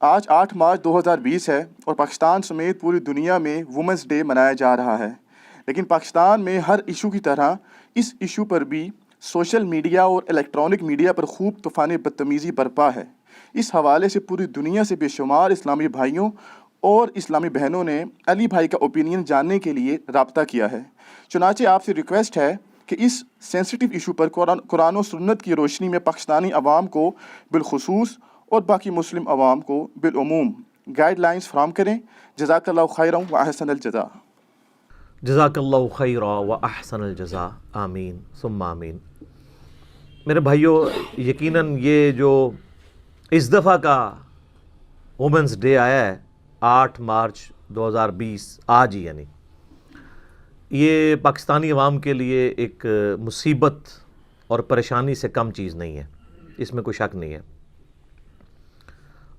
آج 8 مارچ 2020 ہے اور پاکستان سمیت پوری دنیا میں وومنس ڈے منایا جا رہا ہے، لیکن پاکستان میں ہر ایشو کی طرح اس ایشو پر بھی سوشل میڈیا اور الیکٹرانک میڈیا پر خوب طوفان بدتمیزی برپا ہے۔ اس حوالے سے پوری دنیا سے بے شمار اسلامی بھائیوں اور اسلامی بہنوں نے علی بھائی کا اوپینین جاننے کے لیے رابطہ کیا ہے۔ چنانچہ آپ سے ریکویسٹ ہے کہ اس سینسٹیو ایشو پر قرآن و سنت کی روشنی میں پاکستانی عوام کو بالخصوص اور باقی مسلم عوام کو بالعموم گائیڈ لائنز فراہم کریں۔ جزاک اللہ خیرا و احسن الجزاء۔ جزاک اللہ خیرا و احسن الجزاء، آمین ثم آمین۔ میرے بھائیوں، یقیناً یہ جو اس دفعہ کا وومنس ڈے آیا ہے 8 مارچ 2020، آج ہی یعنی، یہ پاکستانی عوام کے لیے ایک مصیبت اور پریشانی سے کم چیز نہیں ہے، اس میں کوئی شک نہیں ہے۔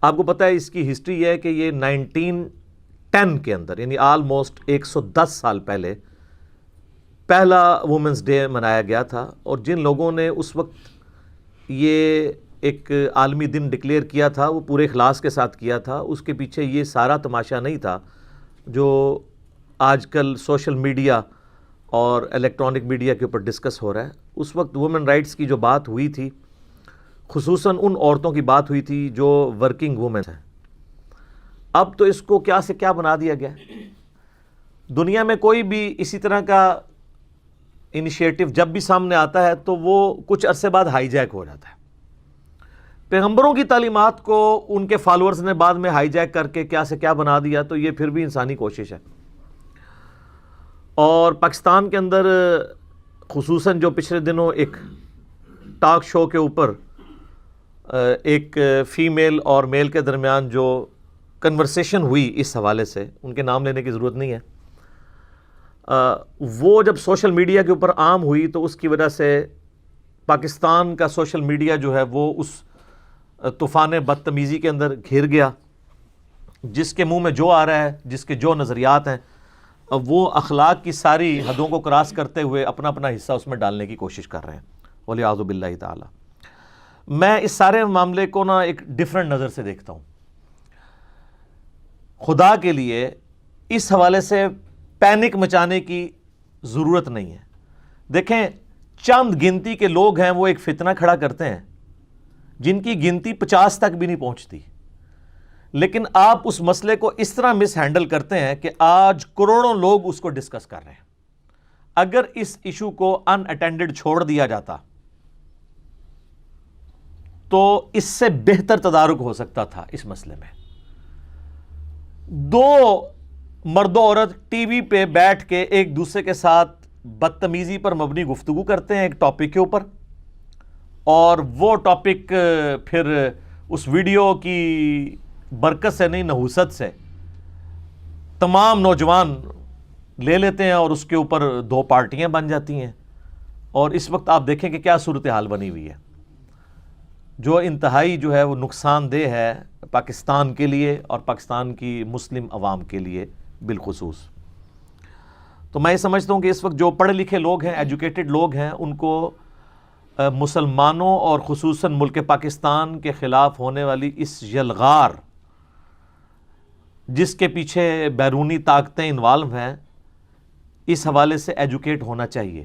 آپ کو پتہ ہے اس کی ہسٹری یہ ہے کہ یہ 1910 کے اندر، یعنی آلموسٹ 110 سال پہلے پہلا وومنس ڈے منایا گیا تھا، اور جن لوگوں نے اس وقت یہ ایک عالمی دن ڈکلیئر کیا تھا وہ پورے اخلاص کے ساتھ کیا تھا۔ اس کے پیچھے یہ سارا تماشا نہیں تھا جو آج کل سوشل میڈیا اور الیکٹرانک میڈیا کے اوپر ڈسکس ہو رہا ہے۔ اس وقت وومن رائٹس کی جو بات ہوئی تھی، خصوصاً ان عورتوں کی بات ہوئی تھی جو ورکنگ وومن ہیں۔ اب تو اس کو کیا سے کیا بنا دیا گیا۔ دنیا میں کوئی بھی اسی طرح کا انیشیٹو جب بھی سامنے آتا ہے تو وہ کچھ عرصے بعد ہائی جیک ہو جاتا ہے۔ پیغمبروں کی تعلیمات کو ان کے فالورز نے بعد میں ہائی جیک کر کے کیا سے کیا بنا دیا، تو یہ پھر بھی انسانی کوشش ہے۔ اور پاکستان کے اندر خصوصاً جو پچھلے دنوں ایک ٹاک شو کے اوپر ایک فیمیل اور میل کے درمیان جو کنورسیشن ہوئی اس حوالے سے، ان کے نام لینے کی ضرورت نہیں ہے، وہ جب سوشل میڈیا کے اوپر عام ہوئی تو اس کی وجہ سے پاکستان کا سوشل میڈیا جو ہے وہ اس طوفان بدتمیزی کے اندر گھر گیا۔ جس کے منہ میں جو آ رہا ہے، جس کے جو نظریات ہیں، وہ اخلاق کی ساری حدوں کو کراس کرتے ہوئے اپنا اپنا حصہ اس میں ڈالنے کی کوشش کر رہے ہیں، وَلِعِیَاذُ بِاللَّہِ تعالیٰ۔ میں اس سارے معاملے کو نا ایک ڈیفرنٹ نظر سے دیکھتا ہوں۔ خدا کے لیے اس حوالے سے پینک مچانے کی ضرورت نہیں ہے۔ دیکھیں، چند گنتی کے لوگ ہیں وہ ایک فتنہ کھڑا کرتے ہیں جن کی گنتی 50 تک بھی نہیں پہنچتی، لیکن آپ اس مسئلے کو اس طرح مس ہینڈل کرتے ہیں کہ آج کروڑوں لوگ اس کو ڈسکس کر رہے ہیں۔ اگر اس ایشو کو ان اٹینڈڈ چھوڑ دیا جاتا تو اس سے بہتر تدارک ہو سکتا تھا اس مسئلے میں۔ دو مرد و عورت ٹی وی پہ بیٹھ کے ایک دوسرے کے ساتھ بدتمیزی پر مبنی گفتگو کرتے ہیں ایک ٹاپک کے اوپر، اور وہ ٹاپک پھر اس ویڈیو کی برکت سے نہیں، نحوست سے تمام نوجوان لے لیتے ہیں اور اس کے اوپر 2 پارٹیاں بن جاتی ہیں۔ اور اس وقت آپ دیکھیں کہ کیا صورتحال بنی ہوئی ہے، جو انتہائی جو ہے وہ نقصان دہ ہے پاکستان کے لیے اور پاکستان کی مسلم عوام کے لیے بالخصوص۔ تو میں یہ سمجھتا ہوں کہ اس وقت جو پڑھے لکھے لوگ ہیں، ایجوکیٹڈ لوگ ہیں، ان کو مسلمانوں اور خصوصاً ملک پاکستان کے خلاف ہونے والی اس یلغار جس کے پیچھے بیرونی طاقتیں انوالو ہیں، اس حوالے سے ایجوکیٹ ہونا چاہیے۔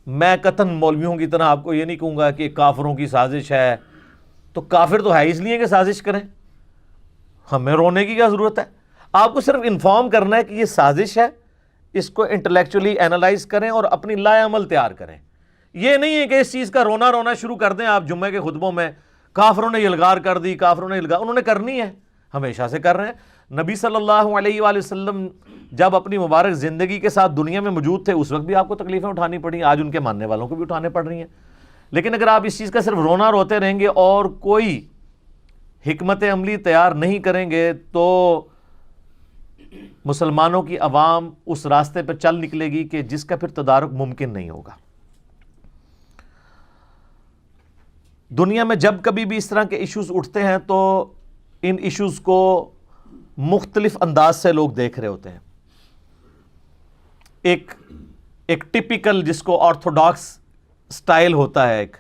میں قطعاً مولویوں کی طرح آپ کو یہ نہیں کہوں گا کہ کافروں کی سازش ہے، تو کافر تو ہے اس لیے کہ سازش کریں، ہمیں رونے کی کیا ضرورت ہے؟ آپ کو صرف انفارم کرنا ہے کہ یہ سازش ہے، اس کو انٹلیکچولی اینالائز کریں اور اپنی لائے عمل تیار کریں۔ یہ نہیں ہے کہ اس چیز کا رونا شروع کر دیں آپ جمعے کے خطبوں میں، کافروں نے یلغار کر دی، کافروں نے یلغار، انہوں نے کرنی ہے، ہمیشہ سے کر رہے ہیں۔ نبی صلی اللہ علیہ وآلہ وسلم جب اپنی مبارک زندگی کے ساتھ دنیا میں موجود تھے، اس وقت بھی آپ کو تکلیفیں اٹھانی پڑیں، آج ان کے ماننے والوں کو بھی اٹھانے پڑ رہی ہیں۔ لیکن اگر آپ اس چیز کا صرف رونا روتے رہیں گے اور کوئی حکمت عملی تیار نہیں کریں گے تو مسلمانوں کی عوام اس راستے پر چل نکلے گی کہ جس کا پھر تدارک ممکن نہیں ہوگا۔ دنیا میں جب کبھی بھی اس طرح کے ایشوز اٹھتے ہیں تو ان ایشوز کو مختلف انداز سے لوگ دیکھ رہے ہوتے ہیں۔ ایک ٹپیکل جس کو آرتھوڈاکس سٹائل ہوتا ہے ایک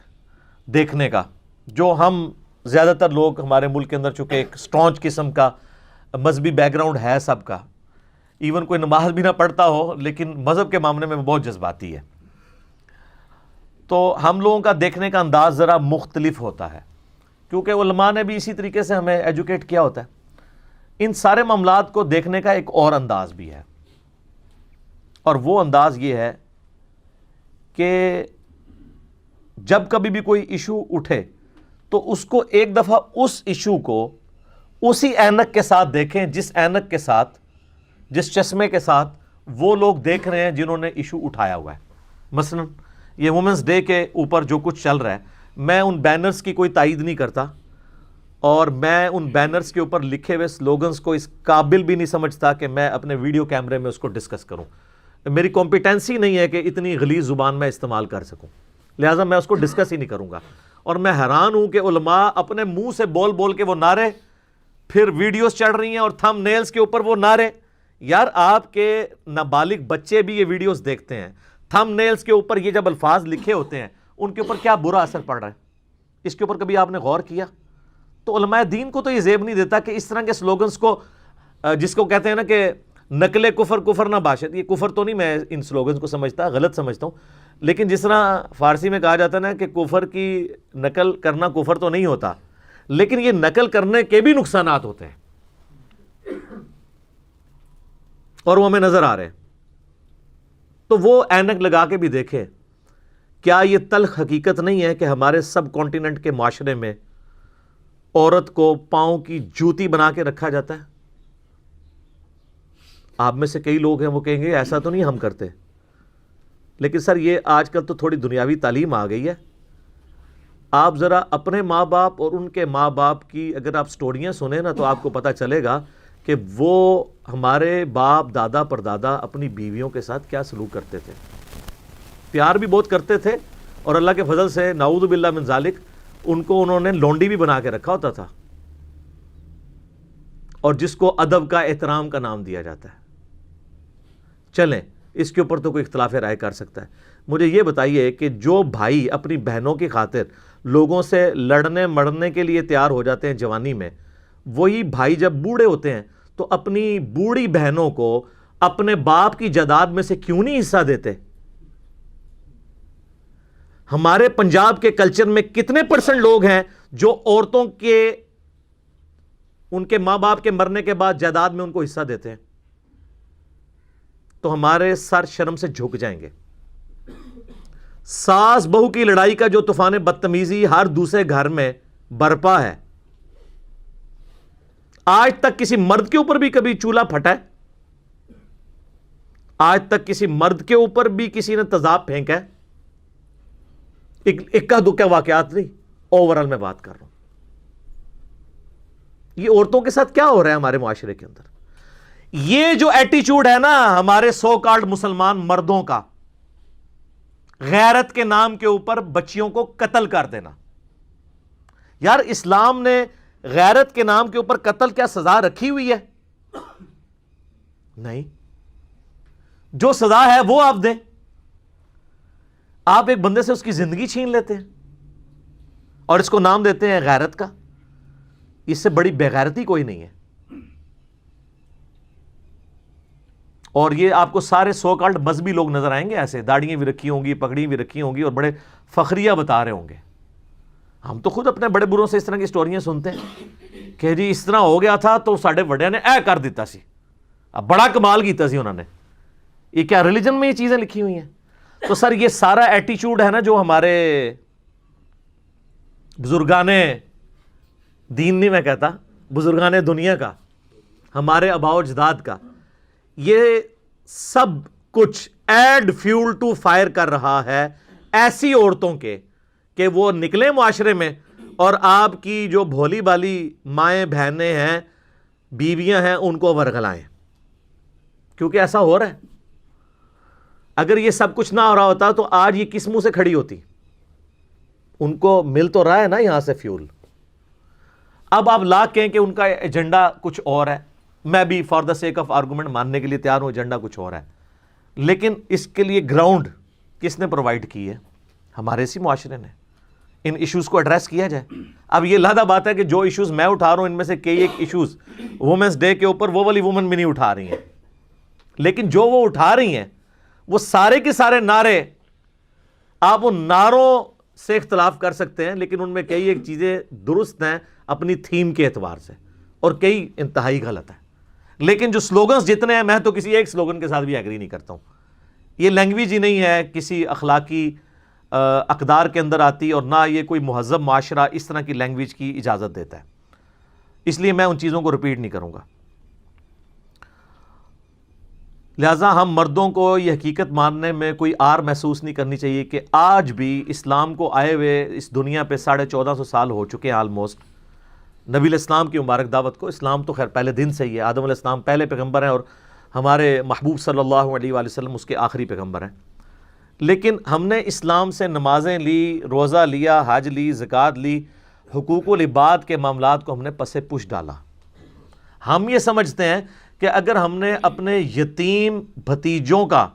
دیکھنے کا، جو ہم زیادہ تر لوگ ہمارے ملک کے اندر چونکہ ایک سٹرانچ قسم کا مذہبی بیک گراؤنڈ ہے سب کا، ایون کوئی نماز بھی نہ پڑھتا ہو لیکن مذہب کے معاملے میں بہت جذباتی ہے، تو ہم لوگوں کا دیکھنے کا انداز ذرا مختلف ہوتا ہے، کیونکہ علماء نے بھی اسی طریقے سے ہمیں ایجوکیٹ کیا ہوتا ہے۔ ان سارے معاملات کو دیکھنے کا ایک اور انداز بھی ہے، اور وہ انداز یہ ہے کہ جب کبھی بھی کوئی ایشو اٹھے تو اس کو ایک دفعہ اس ایشو کو اسی اینک کے ساتھ دیکھیں جس اینک کے ساتھ، جس چشمے کے ساتھ وہ لوگ دیکھ رہے ہیں جنہوں نے ایشو اٹھایا ہوا ہے۔ مثلا یہ وومنس ڈے کے اوپر جو کچھ چل رہا ہے، میں ان بینرز کی کوئی تائید نہیں کرتا، اور میں ان بینرز کے اوپر لکھے ہوئے سلوگنز کو اس قابل بھی نہیں سمجھتا کہ میں اپنے ویڈیو کیمرے میں اس کو ڈسکس کروں۔ میری کمپیٹنسی نہیں ہے کہ اتنی غلیظ زبان میں استعمال کر سکوں، لہٰذا میں اس کو ڈسکس ہی نہیں کروں گا۔ اور میں حیران ہوں کہ علماء اپنے منہ سے بول بول کے وہ نعرے، پھر ویڈیوز چڑھ رہی ہیں اور تھم نیلز کے اوپر وہ نعرے۔ یار آپ کے نابالغ بچے بھی یہ ویڈیوز دیکھتے ہیں، تھم نیلز کے اوپر یہ جب الفاظ لکھے ہوتے ہیں ان کے اوپر کیا برا اثر پڑ رہا ہے، اس کے اوپر کبھی آپ نے غور کیا؟ تو علماء دین کو تو یہ زیب نہیں دیتا کہ اس طرح کے سلوگنز کو، جس کو کہتے ہیں نا کہ نقل کفر نہ باشد، یہ کفر تو نہیں میں ان سلوگنز کو سمجھتا، غلط سمجھتا ہوں، لیکن جس طرح فارسی میں کہا جاتا ہے نا کہ کفر کی نقل کرنا کفر تو نہیں ہوتا، لیکن یہ نقل کرنے کے بھی نقصانات ہوتے ہیں اور وہ ہمیں نظر آ رہے ہیں۔ تو وہ اینک لگا کے بھی دیکھے، کیا یہ تلخ حقیقت نہیں ہے کہ ہمارے سب کانٹیننٹ کے معاشرے میں عورت کو پاؤں کی جوتی بنا کے رکھا جاتا ہے؟ آپ میں سے کئی لوگ ہیں وہ کہیں گے ایسا تو نہیں ہم کرتے، لیکن سر یہ آج کل تو تھوڑی دنیاوی تعلیم آ گئی ہے۔ آپ ذرا اپنے ماں باپ اور ان کے ماں باپ کی اگر آپ سٹوریاں سنیں نا تو آپ کو پتہ چلے گا کہ وہ ہمارے باپ دادا پردادا اپنی بیویوں کے ساتھ کیا سلوک کرتے تھے، پیار بھی بہت کرتے تھے، اور اللہ کے فضل سے نعوذ باللہ من ذالک ان کو انہوں نے لونڈی بھی بنا کے رکھا ہوتا تھا، اور جس کو ادب کا احترام کا نام دیا جاتا ہے۔ چلیں اس کے اوپر تو کوئی اختلاف رائے کر سکتا ہے۔ مجھے یہ بتائیے کہ جو بھائی اپنی بہنوں کی خاطر لوگوں سے لڑنے مڑنے کے لیے تیار ہو جاتے ہیں جوانی میں، وہی بھائی جب بوڑھے ہوتے ہیں تو اپنی بوڑھی بہنوں کو اپنے باپ کی جائیداد میں سے کیوں نہیں حصہ دیتے؟ ہمارے پنجاب کے کلچر میں کتنے پرسنٹ لوگ ہیں جو عورتوں کے ان کے ماں باپ کے مرنے کے بعد جائیداد میں ان کو حصہ دیتے ہیں؟ تو ہمارے سر شرم سے جھک جائیں گے۔ ساس بہو کی لڑائی کا جو طوفان بدتمیزی ہر دوسرے گھر میں برپا ہے، آج تک کسی مرد کے اوپر بھی کبھی چولہا پھٹا ہے؟ آج تک کسی مرد کے اوپر بھی کسی نے تیزاب پھینکا ہے؟ اکا دکا واقعات نہیں، اوورال میں بات کر رہا ہوں۔ یہ عورتوں کے ساتھ کیا ہو رہا ہے ہمارے معاشرے کے اندر؟ یہ جو ایٹیچیوڈ ہے نا ہمارے سو کالڈ مسلمان مردوں کا، غیرت کے نام کے اوپر بچیوں کو قتل کر دینا۔ یار اسلام نے غیرت کے نام کے اوپر قتل کیا سزا رکھی ہوئی ہے؟ نہیں، جو سزا ہے وہ آپ دیں۔ آپ ایک بندے سے اس کی زندگی چھین لیتے ہیں اور اس کو نام دیتے ہیں غیرت کا۔ اس سے بڑی بےغیرتی کوئی نہیں ہے۔ اور یہ آپ کو سارے سو کالڈ مذہبی لوگ نظر آئیں گے ایسے، داڑیاں بھی رکھی ہوں گی، پگڑیاں بھی رکھی ہوں گی، اور بڑے فخریہ بتا رہے ہوں گے۔ ہم تو خود اپنے بڑے بروں سے اس طرح کی سٹوریاں سنتے ہیں کہ جی اس طرح ہو گیا تھا تو ساڈے بڑے نے اے کر دیتا سی، اب بڑا کمال کیتا سی انہوں نے۔ یہ کیا ریلیجن میں یہ چیزیں لکھی ہوئی ہیں؟ تو سر یہ سارا ایٹیچیوڈ ہے نا جو ہمارے بزرگان دین نہیں میں کہتا، بزرگان دنیا کا، ہمارے آباء و اجداد کا، یہ سب کچھ ایڈ فیول ٹو فائر کر رہا ہے ایسی عورتوں کے کہ وہ نکلیں معاشرے میں اور آپ کی جو بھولی بالی مائیں بہنیں ہیں، بیویاں ہیں، ان کو ورگلائیں، کیونکہ ایسا ہو رہا ہے۔ اگر یہ سب کچھ نہ ہو رہا ہوتا تو آج یہ کس منہ سے کھڑی ہوتی؟ ان کو مل تو رہا ہے نا یہاں سے فیول۔ اب آپ لاکھ کہیں کہ ان کا ایجنڈا کچھ اور ہے، میں بھی for the sake of argument ماننے کے لیے تیار ہوں ایجنڈا کچھ اور ہے، لیکن اس کے لیے گراؤنڈ کس نے پرووائڈ کی ہے؟ ہمارے اسی معاشرے نے۔ ان ایشوز کو ایڈریس کیا جائے. اب یہ لہذا بات ہے کہ جو ایشوز میں اٹھا رہا ہوں ان میں سے کئی ایک ایشوز وومنس ڈے کے اوپر وہ والی وومن بھی نہیں اٹھا رہی ہیں, لیکن جو وہ اٹھا رہی ہیں وہ سارے کے سارے نعرے, آپ ان نعروں سے اختلاف کر سکتے ہیں لیکن ان میں کئی ایک چیزیں درست ہیں اپنی تھیم کے اعتبار سے اور کئی انتہائی غلط ہیں. لیکن جو سلوگنز جتنے ہیں, میں تو کسی ایک سلوگن کے ساتھ بھی ایگری نہیں کرتا ہوں. یہ لینگویج ہی نہیں ہے کسی اخلاقی اقدار کے اندر آتی, اور نہ یہ کوئی مہذب معاشرہ اس طرح کی لینگویج کی اجازت دیتا ہے. اس لیے میں ان چیزوں کو رپیٹ نہیں کروں گا. لہٰذا ہم مردوں کو یہ حقیقت ماننے میں کوئی آر محسوس نہیں کرنی چاہیے کہ آج بھی اسلام کو آئے ہوئے اس دنیا پہ 1450 سال ہو چکے ہیں آلموسٹ. نبی علیہ السلام کی مبارک دعوت کو, اسلام تو خیر پہلے دن سے ہی ہے, آدم علیہ السلام پہلے پیغمبر ہیں اور ہمارے محبوب صلی اللہ علیہ وآلہ وسلم اس کے آخری پیغمبر ہیں. لیکن ہم نے اسلام سے نمازیں لی, روزہ لیا, حج لی, زکوٰۃ لی, حقوق العباد کے معاملات کو ہم نے پس پش ڈالا. ہم یہ سمجھتے ہیں کہ اگر ہم نے اپنے یتیم بھتیجوں کا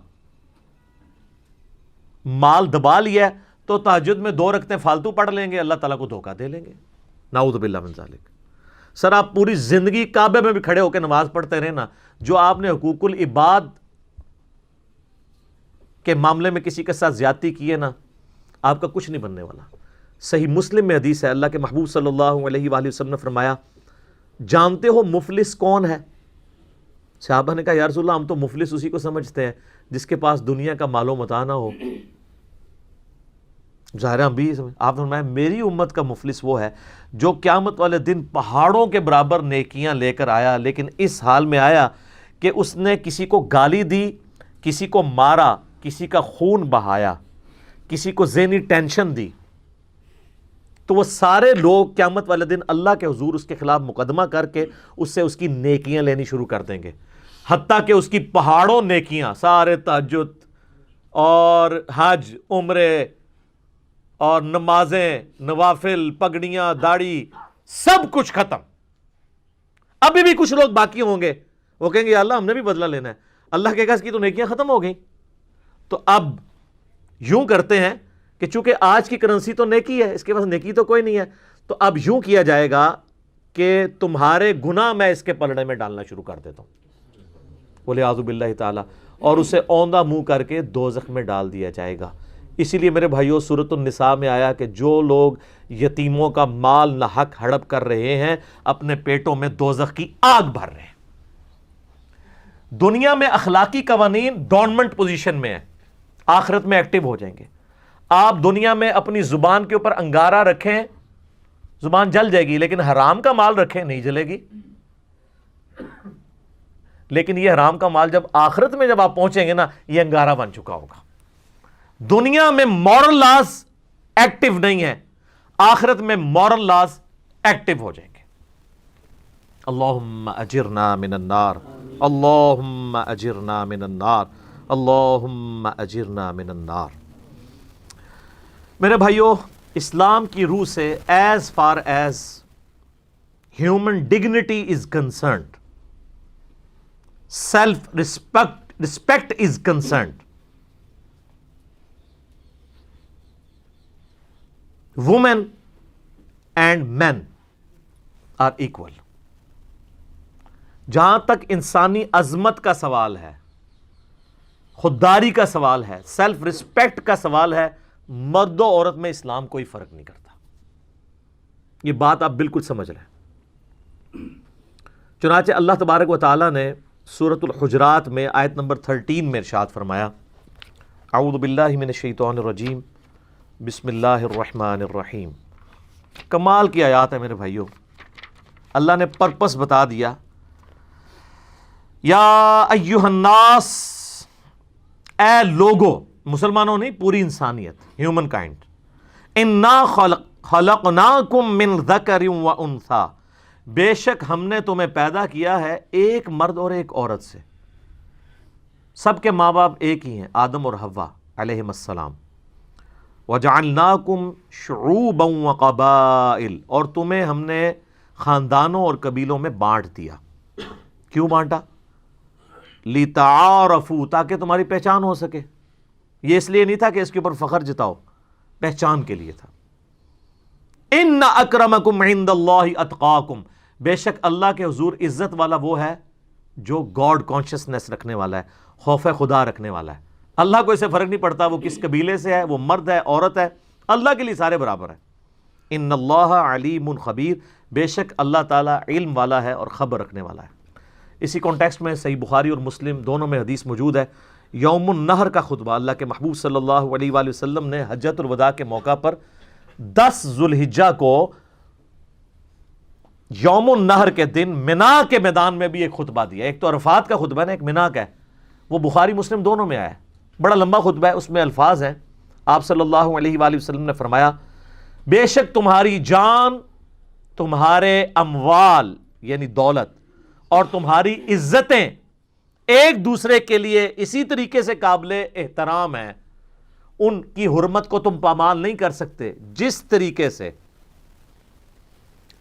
مال دبا لیا تو تہجد میں 2 رکعتیں فالتو پڑھ لیں گے, اللہ تعالیٰ کو دھوکہ دے لیں گے. نعوذ باللہ من ذالک. سر آپ پوری زندگی کعبے میں بھی کھڑے ہو کے نماز پڑھتے رہے نا, جو آپ نے حقوق العباد کے معاملے میں کسی کے ساتھ زیادتی کی ہے نا, آپ کا کچھ نہیں بننے والا. صحیح مسلم میں حدیث ہے, اللہ کے محبوب صلی اللہ علیہ وآلہ وسلم نے فرمایا, جانتے ہو مفلس کون ہے؟ صحابہ نے کہا یا رسول اللہ ہم تو مفلس اسی کو سمجھتے ہیں جس کے پاس دنیا کا مال و متاع نہ ہو. ظاہر ہم بھی آپ نے فرمایا میری امت کا مفلس وہ ہے جو قیامت والے دن پہاڑوں کے برابر نیکیاں لے کر آیا, لیکن اس حال میں آیا کہ اس نے کسی کو گالی دی, کسی کو مارا, کسی کا خون بہایا, کسی کو ذہنی ٹینشن دی. تو وہ سارے لوگ قیامت والے دن اللہ کے حضور اس کے خلاف مقدمہ کر کے اس سے اس کی نیکیاں لینی شروع کر دیں گے, حتیٰ کہ اس کی پہاڑوں نیکیاں, سارے تہجد اور حج, عمرے اور نمازیں, نوافل, پگڑیاں, داڑھی, سب کچھ ختم. ابھی بھی کچھ لوگ باقی ہوں گے, وہ کہیں گے یا اللہ ہم نے بھی بدلہ لینا ہے. اللہ کہے گا اس کی تو نیکیاں ختم ہو گئیں. تو اب یوں کرتے ہیں کہ چونکہ آج کی کرنسی تو نیکی ہے, اس کے پاس نیکی تو کوئی نہیں ہے, تو اب یوں کیا جائے گا کہ تمہارے گناہ میں اس کے پلڑے میں ڈالنا شروع کر دیتا ہوں, وَلِعَاذُ بِاللَّهِ تعالیٰ, اور اسے اوندہ منہ کر کے دوزخ میں ڈال دیا جائے گا. اسی لیے میرے بھائیوں سورۃ النساء میں آیا کہ جو لوگ یتیموں کا مال ناحق ہڑپ کر رہے ہیں اپنے پیٹوں میں دوزخ کی آگ بھر رہے ہیں. دنیا میں اخلاقی قوانین ڈورمنٹ پوزیشن میں ہیں, آخرت میں ایکٹیو ہو جائیں گے. آپ دنیا میں اپنی زبان کے اوپر انگارہ رکھیں, زبان جل جائے گی, لیکن حرام کا مال رکھیں نہیں جلے گی. لیکن یہ حرام کا مال جب آخرت میں جب آپ پہنچیں گے نا, یہ انگارہ بن چکا ہوگا. دنیا میں مورل لاز ایکٹیو نہیں ہے, آخرت میں مورل لاز ایکٹیو ہو جائیں گے. اللہم اجرنا من النار, اللہم اجرنا من النار, اللہم اجرنا من النار. میرے بھائیو, اسلام کی روح سے as far as human dignity is concerned, self respect is concerned, women and men are equal. جہاں تک انسانی عظمت کا سوال ہے, خودداری کا سوال ہے, سیلف رسپیکٹ کا سوال ہے, مرد و عورت میں اسلام کوئی فرق نہیں کرتا. یہ بات آپ بالکل سمجھ رہے ہیں. چنانچہ اللہ تبارک و تعالیٰ نے سورۃ الحجرات میں آیت نمبر 13 میں ارشاد فرمایا, اعوذ باللہ من الشیطان الرجیم, بسم اللہ الرحمن الرحیم. کمال کی آیات ہے میرے بھائیوں. اللہ نے پرپس بتا دیا, یا ایہا الناس, اے لوگو, مسلمانوں نہیں پوری انسانیت, ہیومن کائنڈ, انا خلقناکم من ذکر و انثی, بے شک ہم نے تمہیں پیدا کیا ہے ایک مرد اور ایک عورت سے. سب کے ماں باپ ایک ہی ہیں, آدم اور حوا علیہم السلام. وَجَعَلْنَاكُمْ شُعُوبًا وَقَبَائِلَ, اور تمہیں ہم نے خاندانوں اور قبیلوں میں بانٹ دیا. کیوں بانٹا؟ لِتَعَارَفُوا, تاکہ تمہاری پہچان ہو سکے. یہ اس لیے نہیں تھا کہ اس کے اوپر فخر جتاؤ, پہچان کے لیے تھا. ان اکرمکم عند اللہ اتقاکم، بے شک اللہ کے حضور عزت والا وہ ہے جو گاڈ کانشسنس رکھنے والا ہے، خوف خدا رکھنے والا ہے۔ اللہ کو اسے فرق نہیں پڑتا وہ کس قبیلے سے ہے، وہ مرد ہے عورت ہے، اللہ کے لیے سارے برابر ہیں۔ ان اللہ علیم خبیر، بے شک اللہ تعالیٰ علم والا ہے اور خبر رکھنے والا ہے۔ اسی کانٹیکسٹ میں صحیح بخاری اور مسلم دونوں میں حدیث موجود ہے، یوم النحر کا خطبہ اللہ کے محبوب صلی اللہ علیہ وآلہ وسلم نے حجۃ الوداع کے موقع پر 10 ذوالحجہ کو یوم النحر کے دن منا کے میدان میں بھی ایک خطبہ دیا۔ ایک تو عرفات کا خطبہ ہے نا، ایک منا کا ہے، وہ بخاری مسلم دونوں میں آیا ہے، بڑا لمبا خطبہ ہے، اس میں الفاظ ہیں۔ آپ صلی اللہ علیہ وآلہ وسلم نے فرمایا بے شک تمہاری جان، تمہارے اموال یعنی دولت اور تمہاری عزتیں ایک دوسرے کے لیے اسی طریقے سے قابل احترام ہیں، ان کی حرمت کو تم پامال نہیں کر سکتے جس طریقے سے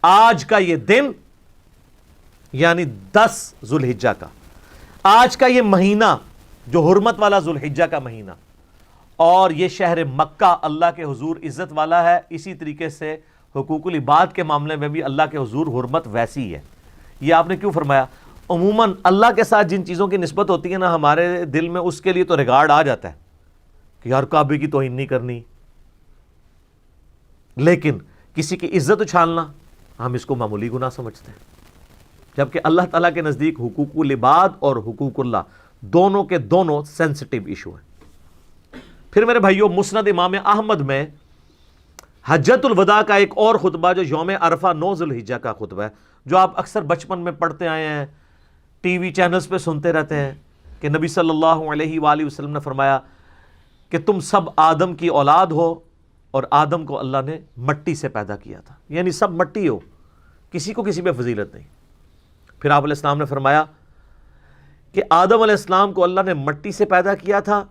آج کا یہ دن یعنی 10 ذوالحجہ کا، آج کا یہ مہینہ جو حرمت والا ذوالحجہ کا مہینہ، اور یہ شہر مکہ اللہ کے حضور عزت والا ہے، اسی طریقے سے حقوق العباد کے معاملے میں بھی اللہ کے حضور حرمت ویسی ہے۔ یہ آپ نے کیوں فرمایا؟ عموماً اللہ کے ساتھ جن چیزوں کی نسبت ہوتی ہے نا، ہمارے دل میں اس کے لیے تو ریگارڈ آ جاتا ہے کہ یار کعبے کی توہین نہیں کرنی، لیکن کسی کی عزت اچھالنا ہم اس کو معمولی گناہ سمجھتے ہیں، جبکہ اللہ تعالیٰ کے نزدیک حقوق العباد اور حقوق اللہ دونوں کے دونوں سینسٹیو ایشو ہیں۔ پھر میرے بھائیوں، مسند امام احمد میں حجۃ الوداع کا ایک اور خطبہ جو یوم عرفہ 9 ذوالحجہ کا خطبہ ہے، جو آپ اکثر بچپن میں پڑھتے آئے ہیں، ٹی وی چینلز پہ سنتے رہتے ہیں کہ نبی صلی اللہ علیہ وآلہ وسلم نے فرمایا کہ تم سب آدم کی اولاد ہو اور آدم کو اللہ نے مٹی سے پیدا کیا تھا، یعنی سب مٹی ہو، کسی کو کسی پہ فضیلت نہیں۔ پھر آپ علیہ السلام نے فرمایا کہ آدم علیہ السلام کو اللہ نے مٹی سے پیدا کیا تھا،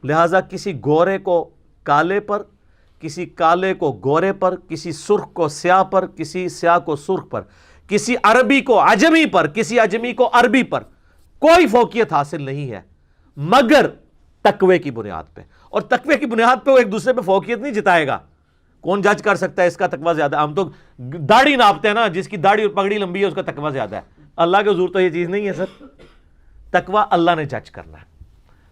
لہٰذا کسی گورے کو کالے پر، کسی کالے کو گورے پر، کسی سرخ کو سیاہ پر، کسی سیاہ کو سرخ پر، کسی عربی کو عجمی پر، کسی عجمی کو عربی پر کوئی فوقیت حاصل نہیں ہے مگر تقوی کی بنیاد پہ۔ اور تقوی کی بنیاد پہ وہ ایک دوسرے پہ فوقیت نہیں جتائے گا۔ کون جج کر سکتا ہے اس کا تقوی زیادہ؟ ہم تو داڑھی ناپتے ہیں نا، جس کی داڑھی اور پگڑی لمبی ہے اس کا تقوی زیادہ ہے۔ اللہ کے حضور تو یہ چیز نہیں ہے سر، تقوی اللہ نے جج کرنا ہے۔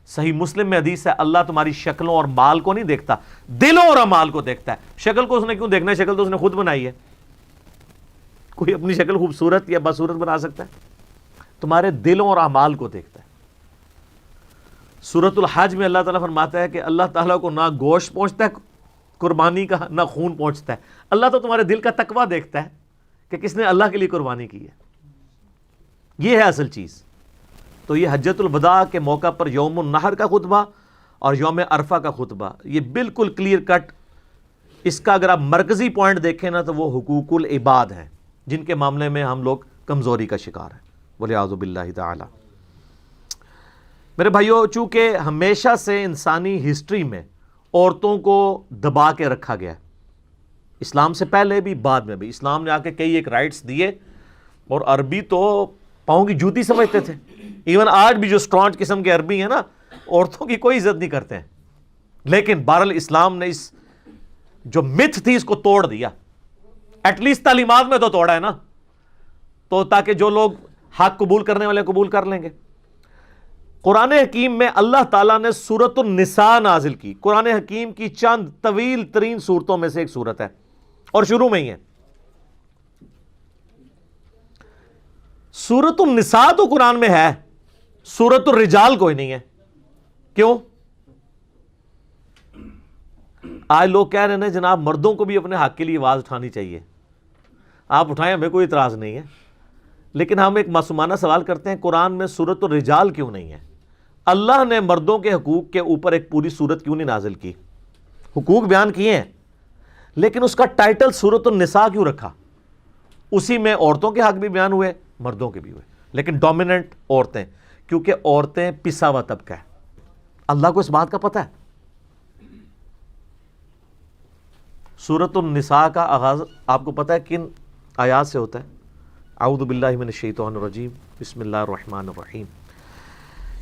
صحیح مسلم میں حدیث ہے اللہ تمہاری شکلوں اور مال کو نہیں دیکھتا، دلوں اور اعمال کو دیکھتا ہے۔ شکل کو اس نے کیوں دیکھنا ہے؟ شکل تو اس نے خود بنائی ہے۔ کوئی اپنی شکل خوبصورت یا بدصورت بنا سکتا ہے؟ تمہارے دلوں اور اعمال کو دیکھتا ہے۔ سورۃ الحج میں اللہ تعالیٰ فرماتا ہے کہ اللہ تعالیٰ کو نہ گوشت پہنچتا ہے قربانی کا، نہ خون پہنچتا ہے، اللہ تو تمہارے دل کا تقویٰ دیکھتا ہے کہ کس نے اللہ کے لیے قربانی کی ہے۔ یہ ہے اصل چیز۔ تو یہ حجۃ الوداع کے موقع پر یوم النحر کا خطبہ اور یوم عرفہ کا خطبہ یہ بالکل کلیئر کٹ، اس کا اگر آپ مرکزی پوائنٹ دیکھیں نا تو وہ حقوق العباد ہیں جن کے معاملے میں ہم لوگ کمزوری کا شکار ہیں، والعیاذ باللہ تعالی۔ میرے بھائیوں، چونکہ ہمیشہ سے انسانی ہسٹری میں عورتوں کو دبا کے رکھا گیا ہے، اسلام سے پہلے بھی بعد میں بھی، اسلام نے آ کے کئی ایک رائٹس دیے، اور عربی تو پاؤں کی جوتی سمجھتے تھے۔ ایون آج بھی جو اسٹرانچ قسم کے عربی ہیں نا، عورتوں کی کوئی عزت نہیں کرتے ہیں، لیکن بہرحال اسلام نے اس جو متھ تھی اس کو توڑ دیا، ایٹ لیسٹ تعلیمات میں تو توڑا ہے نا، تو تاکہ جو لوگ حق قبول کرنے والے قبول کر لیں گے۔ قرآن حکیم میں اللہ تعالیٰ نے سورۃ النساء نازل کی، قرآن حکیم کی چند طویل ترین سورتوں میں سے ایک سورت ہے، اور شروع میں ہی ہے۔ سورۃ النساء تو قرآن میں ہے، سورۃ الرجال کوئی نہیں ہے۔ کیوں؟ آج لوگ کہہ رہے ہیں جناب مردوں کو بھی اپنے حق کے لیے آواز اٹھانی چاہیے، آپ اٹھائیں، ہمیں کوئی اعتراض نہیں ہے، لیکن ہم ایک معصومانہ سوال کرتے ہیں قرآن میں سورۃ الرجال کیوں نہیں ہے؟ اللہ نے مردوں کے حقوق کے اوپر ایک پوری سورت کیوں نہیں نازل کی؟ حقوق بیان کیے ہیں، لیکن اس کا ٹائٹل سورۃ النساء کیوں رکھا؟ اسی میں عورتوں کے حق بھی بیان ہوئے، مردوں کے بھی ہوئے، لیکن ڈومیننٹ عورتیں، کیونکہ عورتیں پسا ہوا طبقہ ہے۔ اللہ کو اس بات کا پتہ ہے۔ سورۃ النساء کا آغاز آپ کو پتہ ہے کن آیات سے ہوتا ہے؟ اعوذ باللہ من الشیطان الرجیم، بسم اللہ الرحمن الرحیم۔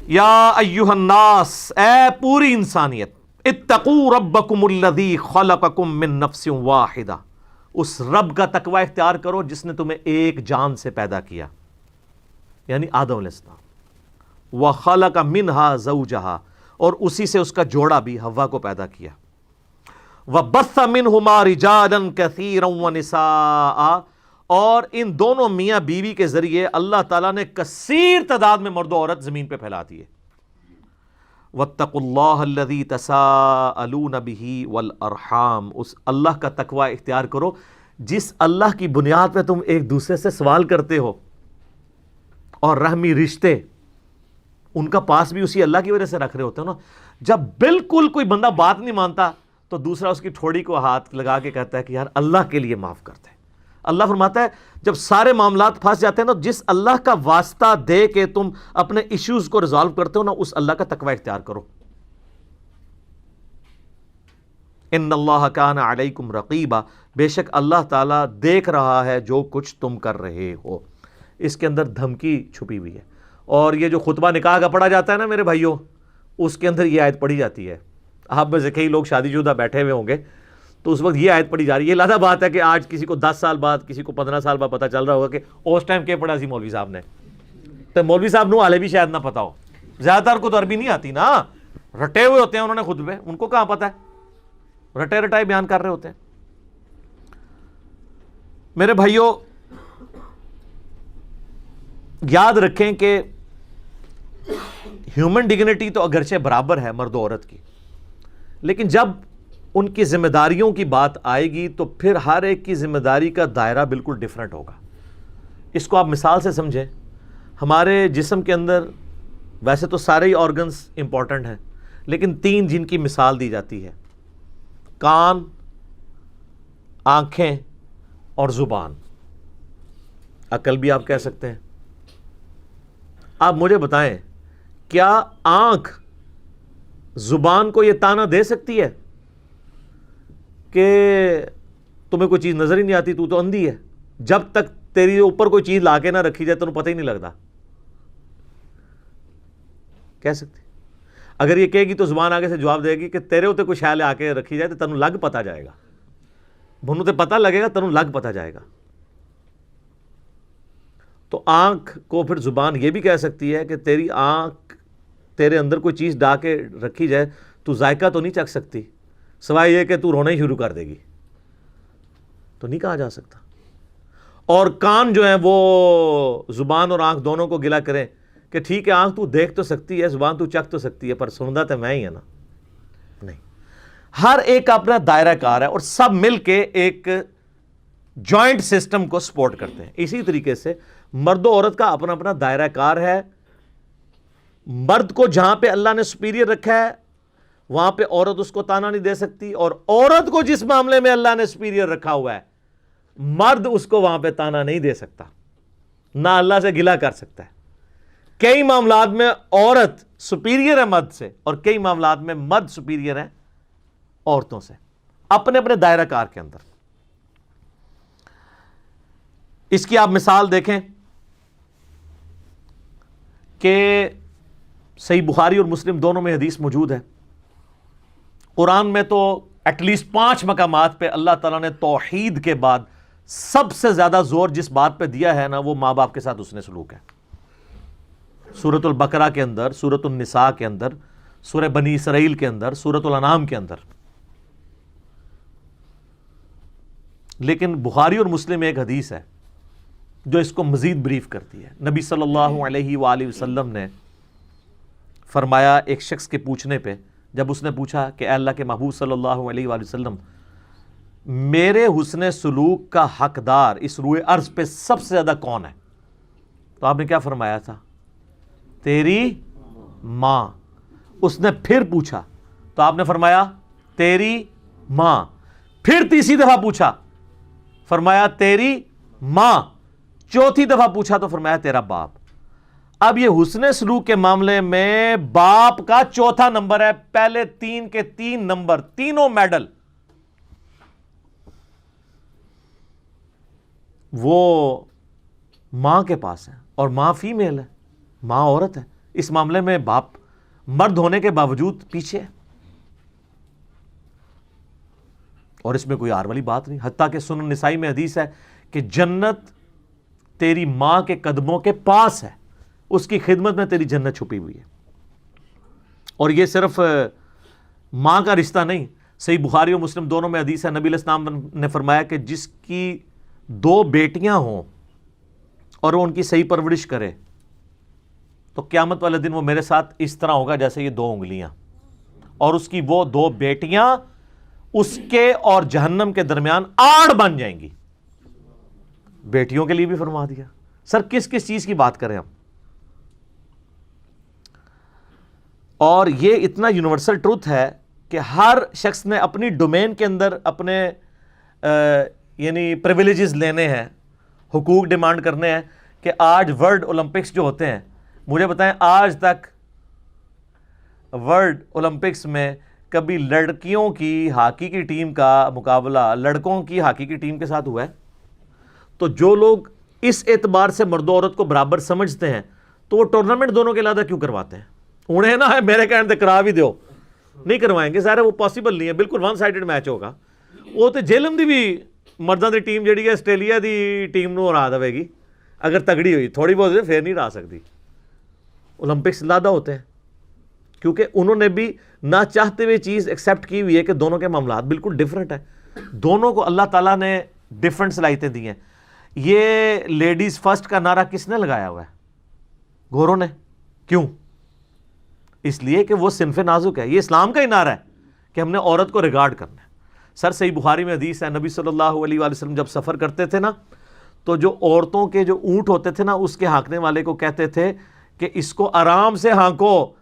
یا ایہا الناس، اے پوری انسانیت، اتقوا ربکم الذی خلقکم من نفس واحدہ اس رب کا تقوی اختیار کرو جس نے تمہیں ایک جان سے پیدا کیا، یعنی آدم علیہ السلام، وَخَلَقَ مِنْهَا زَوْجَهَا، اور اسی سے اس کا جوڑا بھی حوا کو پیدا کیا، وَبَثَّ مِنْهُمَا رِجَالًا كَثِيرًا وَنِسَاءً، اور ان دونوں میاں بیوی کے ذریعے اللہ تعالیٰ نے کثیر تعداد میں مرد و عورت زمین پہ پھیلا دیے۔ وَاتَّقُوا اللَّهَ الَّذِي تَسَاءَلُونَ بِهِ وَالْأَرْحَامَ، اس اللہ کا تقوی اختیار کرو جس اللہ کی بنیاد پہ تم ایک دوسرے سے سوال کرتے ہو، اور رحمی رشتے ان کا پاس بھی اسی اللہ کی وجہ سے رکھ رہے ہوتے ہو نا۔ جب بالکل کوئی بندہ بات نہیں مانتا تو دوسرا اس کی ٹھوڑی کو ہاتھ لگا کے کہتا ہے کہ یار اللہ کے لیے معاف کرتے ہیں۔ اللہ فرماتا ہے جب سارے معاملات پھنس جاتے ہیں نا، جس اللہ کا واسطہ دے کے تم اپنے ایشوز کو ریزالو کرتے ہو نا، اس اللہ کا تقوی اختیار کرو۔ ان اللہ کان علیکم رقیبا، بے شک اللہ تعالیٰ دیکھ رہا ہے جو کچھ تم کر رہے ہو۔ اس کے اندر دھمکی چھپی ہوئی ہے، اور یہ جو خطبہ نکاح کا پڑھا جاتا ہے نا میرے بھائیوں، اس کے اندر یہ آیت پڑھی جاتی ہے۔ آپ میں سے کئی لوگ شادی شدہ بیٹھے ہوئے ہوں گے تو اس وقت یہ آیت پڑھی جا رہی ہے۔ یہ لازہ بات ہے کہ آج کسی کو 10 سال بعد، کسی کو 15 سال بعد پتہ چل رہا ہوگا کہ اس ٹائم کیا پڑھا سی مولوی صاحب نے، تو مولوی صاحب نو حالے بھی شاید نہ پتا ہو، زیادہ تر کو تو عربی نہیں آتی نا، رٹے ہوئے ہوتے ہیں انہوں نے خطبے، ان کو کہاں پتہ ہے، رٹے رٹائے بیان کر رہے ہوتے ہیں۔ میرے بھائیوں یاد رکھیں کہ ہیومن ڈگنیٹی تو اگرچہ برابر ہے مرد و عورت کی، لیکن جب ان کی ذمہ داریوں کی بات آئے گی تو پھر ہر ایک کی ذمہ داری کا دائرہ بالکل ڈیفرنٹ ہوگا۔ اس کو آپ مثال سے سمجھیں، ہمارے جسم کے اندر ویسے تو سارے ہی آرگنز امپورٹنٹ ہیں، لیکن 3 جن کی مثال دی جاتی ہے، کان، آنکھیں اور زبان، عقل بھی آپ کہہ سکتے ہیں۔ آپ مجھے بتائیں کیا آنکھ زبان کو یہ تانا دے سکتی ہے کہ تمہیں کوئی چیز نظر ہی نہیں آتی، تو اندھی ہے، جب تک تیری اوپر کوئی چیز لا کے نہ رکھی جائے تمہیں پتہ ہی نہیں لگتا؟ کہہ سکتی؟ اگر یہ کہے گی تو زبان آگے سے جواب دے گی کہ تیرے ہوتے کوئی شے آ کے رکھی جائے تو تنوں لگ پتا جائے گا، بھنوں تے پتہ لگے گا، تنوں لگ پتا جائے گا۔ تو آنکھ کو پھر زبان یہ بھی کہہ سکتی ہے کہ تیری آنکھ، تیرے اندر کوئی چیز ڈال کے رکھی جائے تو ذائقہ تو نہیں چکھ سکتی، سوائے یہ کہ تو رونا ہی شروع کر دے گی، تو نہیں کہا جا سکتا۔ اور کان جو ہیں وہ زبان اور آنکھ دونوں کو گلا کریں کہ ٹھیک ہے آنکھ تو دیکھ تو سکتی ہے، زبان تو چکھ تو سکتی ہے، پر سندا تو میں ہی ہے نا، نہیں۔ ہر ایک کا اپنا دائرہ کار ہے اور سب مل کے ایک جوائنٹ سسٹم کو سپورٹ کرتے ہیں۔ اسی طریقے سے مرد و عورت کا اپنا اپنا دائرہ کار ہے۔ مرد کو جہاں پہ اللہ نے سپیریئر رکھا ہے وہاں پہ عورت اس کو تانا نہیں دے سکتی، اور عورت کو جس معاملے میں اللہ نے سپیریئر رکھا ہوا ہے مرد اس کو وہاں پہ تانا نہیں دے سکتا، نہ اللہ سے گلہ کر سکتا ہے۔ کئی معاملات میں عورت سپیریئر ہے مرد سے، اور کئی معاملات میں مرد سپیریئر ہے عورتوں سے، اپنے اپنے دائرہ کار کے اندر۔ اس کی آپ مثال دیکھیں کہ صحیح بخاری اور مسلم دونوں میں حدیث موجود ہے۔ قرآن میں تو ایٹ لیسٹ 5 مقامات پہ اللہ تعالیٰ نے توحید کے بعد سب سے زیادہ زور جس بات پہ دیا ہے نا، وہ ماں باپ کے ساتھ حسن سلوک ہے۔ سورۃ البقرہ کے اندر، سورۃ النساء کے اندر، سورہ بنی اسرائیل کے اندر، سورۃ الانعام کے اندر۔ لیکن بخاری اور مسلم میں ایک حدیث ہے جو اس کو مزید بریف کرتی ہے۔ نبی صلی اللہ علیہ وآلہ وسلم نے فرمایا ایک شخص کے پوچھنے پہ، جب اس نے پوچھا کہ اے اللہ کے محبوب صلی اللہ علیہ وآلہ وسلم، میرے حسن سلوک کا حقدار اس روئے ارض پہ سب سے زیادہ کون ہے؟ تو آپ نے کیا فرمایا تھا؟ تیری ماں۔ اس نے پھر پوچھا تو آپ نے فرمایا تیری ماں۔ پھر تیسری دفعہ پوچھا، فرمایا تیری ماں۔ چوتھی دفعہ پوچھا تو فرمایا تیرا باپ۔ اب یہ حسن سلوک کے معاملے میں باپ کا چوتھا نمبر ہے، پہلے 3 کے 3 نمبر، تینوں میڈل وہ ماں کے پاس ہے، اور ماں فیمیل ہے، ماں عورت ہے۔ اس معاملے میں باپ مرد ہونے کے باوجود پیچھے ہے۔ اور اس میں کوئی آر والی بات نہیں. حتیٰ کہ سنن نسائی میں حدیث ہے کہ جنت تیری ماں کے قدموں کے پاس ہے, اس کی خدمت میں تیری جنت چھپی ہوئی ہے. اور یہ صرف ماں کا رشتہ نہیں, صحیح بخاری اور مسلم دونوں میں حدیث ہے, نبی علیہ السلام نے فرمایا کہ جس کی 2 بیٹیاں ہوں اور وہ ان کی صحیح پرورش کرے تو قیامت والے دن وہ میرے ساتھ اس طرح ہوگا جیسے یہ 2 انگلیاں, اور اس کی وہ 2 بیٹیاں اس کے اور جہنم کے درمیان آڑ بن جائیں گی. بیٹیوں کے لیے بھی فرما دیا. سر کس کس چیز کی بات کریں ہم؟ اور یہ اتنا یونیورسل ٹروتھ ہے کہ ہر شخص نے اپنی ڈومین کے اندر اپنے یعنی پریویلیجز لینے ہیں, حقوق ڈیمانڈ کرنے ہیں. کہ آج ورلڈ اولمپکس جو ہوتے ہیں, مجھے بتائیں آج تک ورلڈ اولمپکس میں کبھی لڑکیوں کی ہاکی کی ٹیم کا مقابلہ لڑکوں کی ہاکی کی ٹیم کے ساتھ ہوا ہے؟ تو جو لوگ اس اعتبار سے مرد و عورت کو برابر سمجھتے ہیں تو وہ ٹورنامنٹ دونوں کے علیحدہ کیوں کرواتے ہیں؟ انہیں نا ہے میرے کہنے سے کرا بھی دو, نہیں کروائیں گے, ظاہر ہے وہ پاسبل نہیں ہے, بالکل ون سائیڈڈ میچ ہوگا. وہ تو جیلم دی بھی مردوں کی ٹیم جہی ہے آسٹریلیا دی ٹیم نو ہرا دے گی اگر تگڑی ہوئی, تھوڑی بہت پھر نہیں ہرا سکتی. اولمپکس علیحدہ ہوتے ہیں کیونکہ انہوں نے بھی نہ چاہتے ہوئے چیز ایکسیپٹ کی ہوئی ہے کہ دونوں کے معاملات بالکل ڈیفرنٹ ہیں. دونوں کو اللہ تعالیٰ نے ڈیفرنٹ صلاحیتیں دی ہیں. یہ لیڈیز فرسٹ کا نعرہ کس نے لگایا ہوا ہے؟ گوروں نے. کیوں؟ اس لیے کہ وہ صنف نازک ہے. یہ اسلام کا ہی نعرہ ہے کہ ہم نے عورت کو ریگارڈ کرنا ہے. سر صحیح بخاری میں حدیث ہے, نبی صلی اللہ علیہ وآلہ وسلم جب سفر کرتے تھے نا تو جو عورتوں کے جو اونٹ ہوتے تھے نا اس کے ہانکنے والے کو کہتے تھے کہ اس کو آرام سے ہانکو,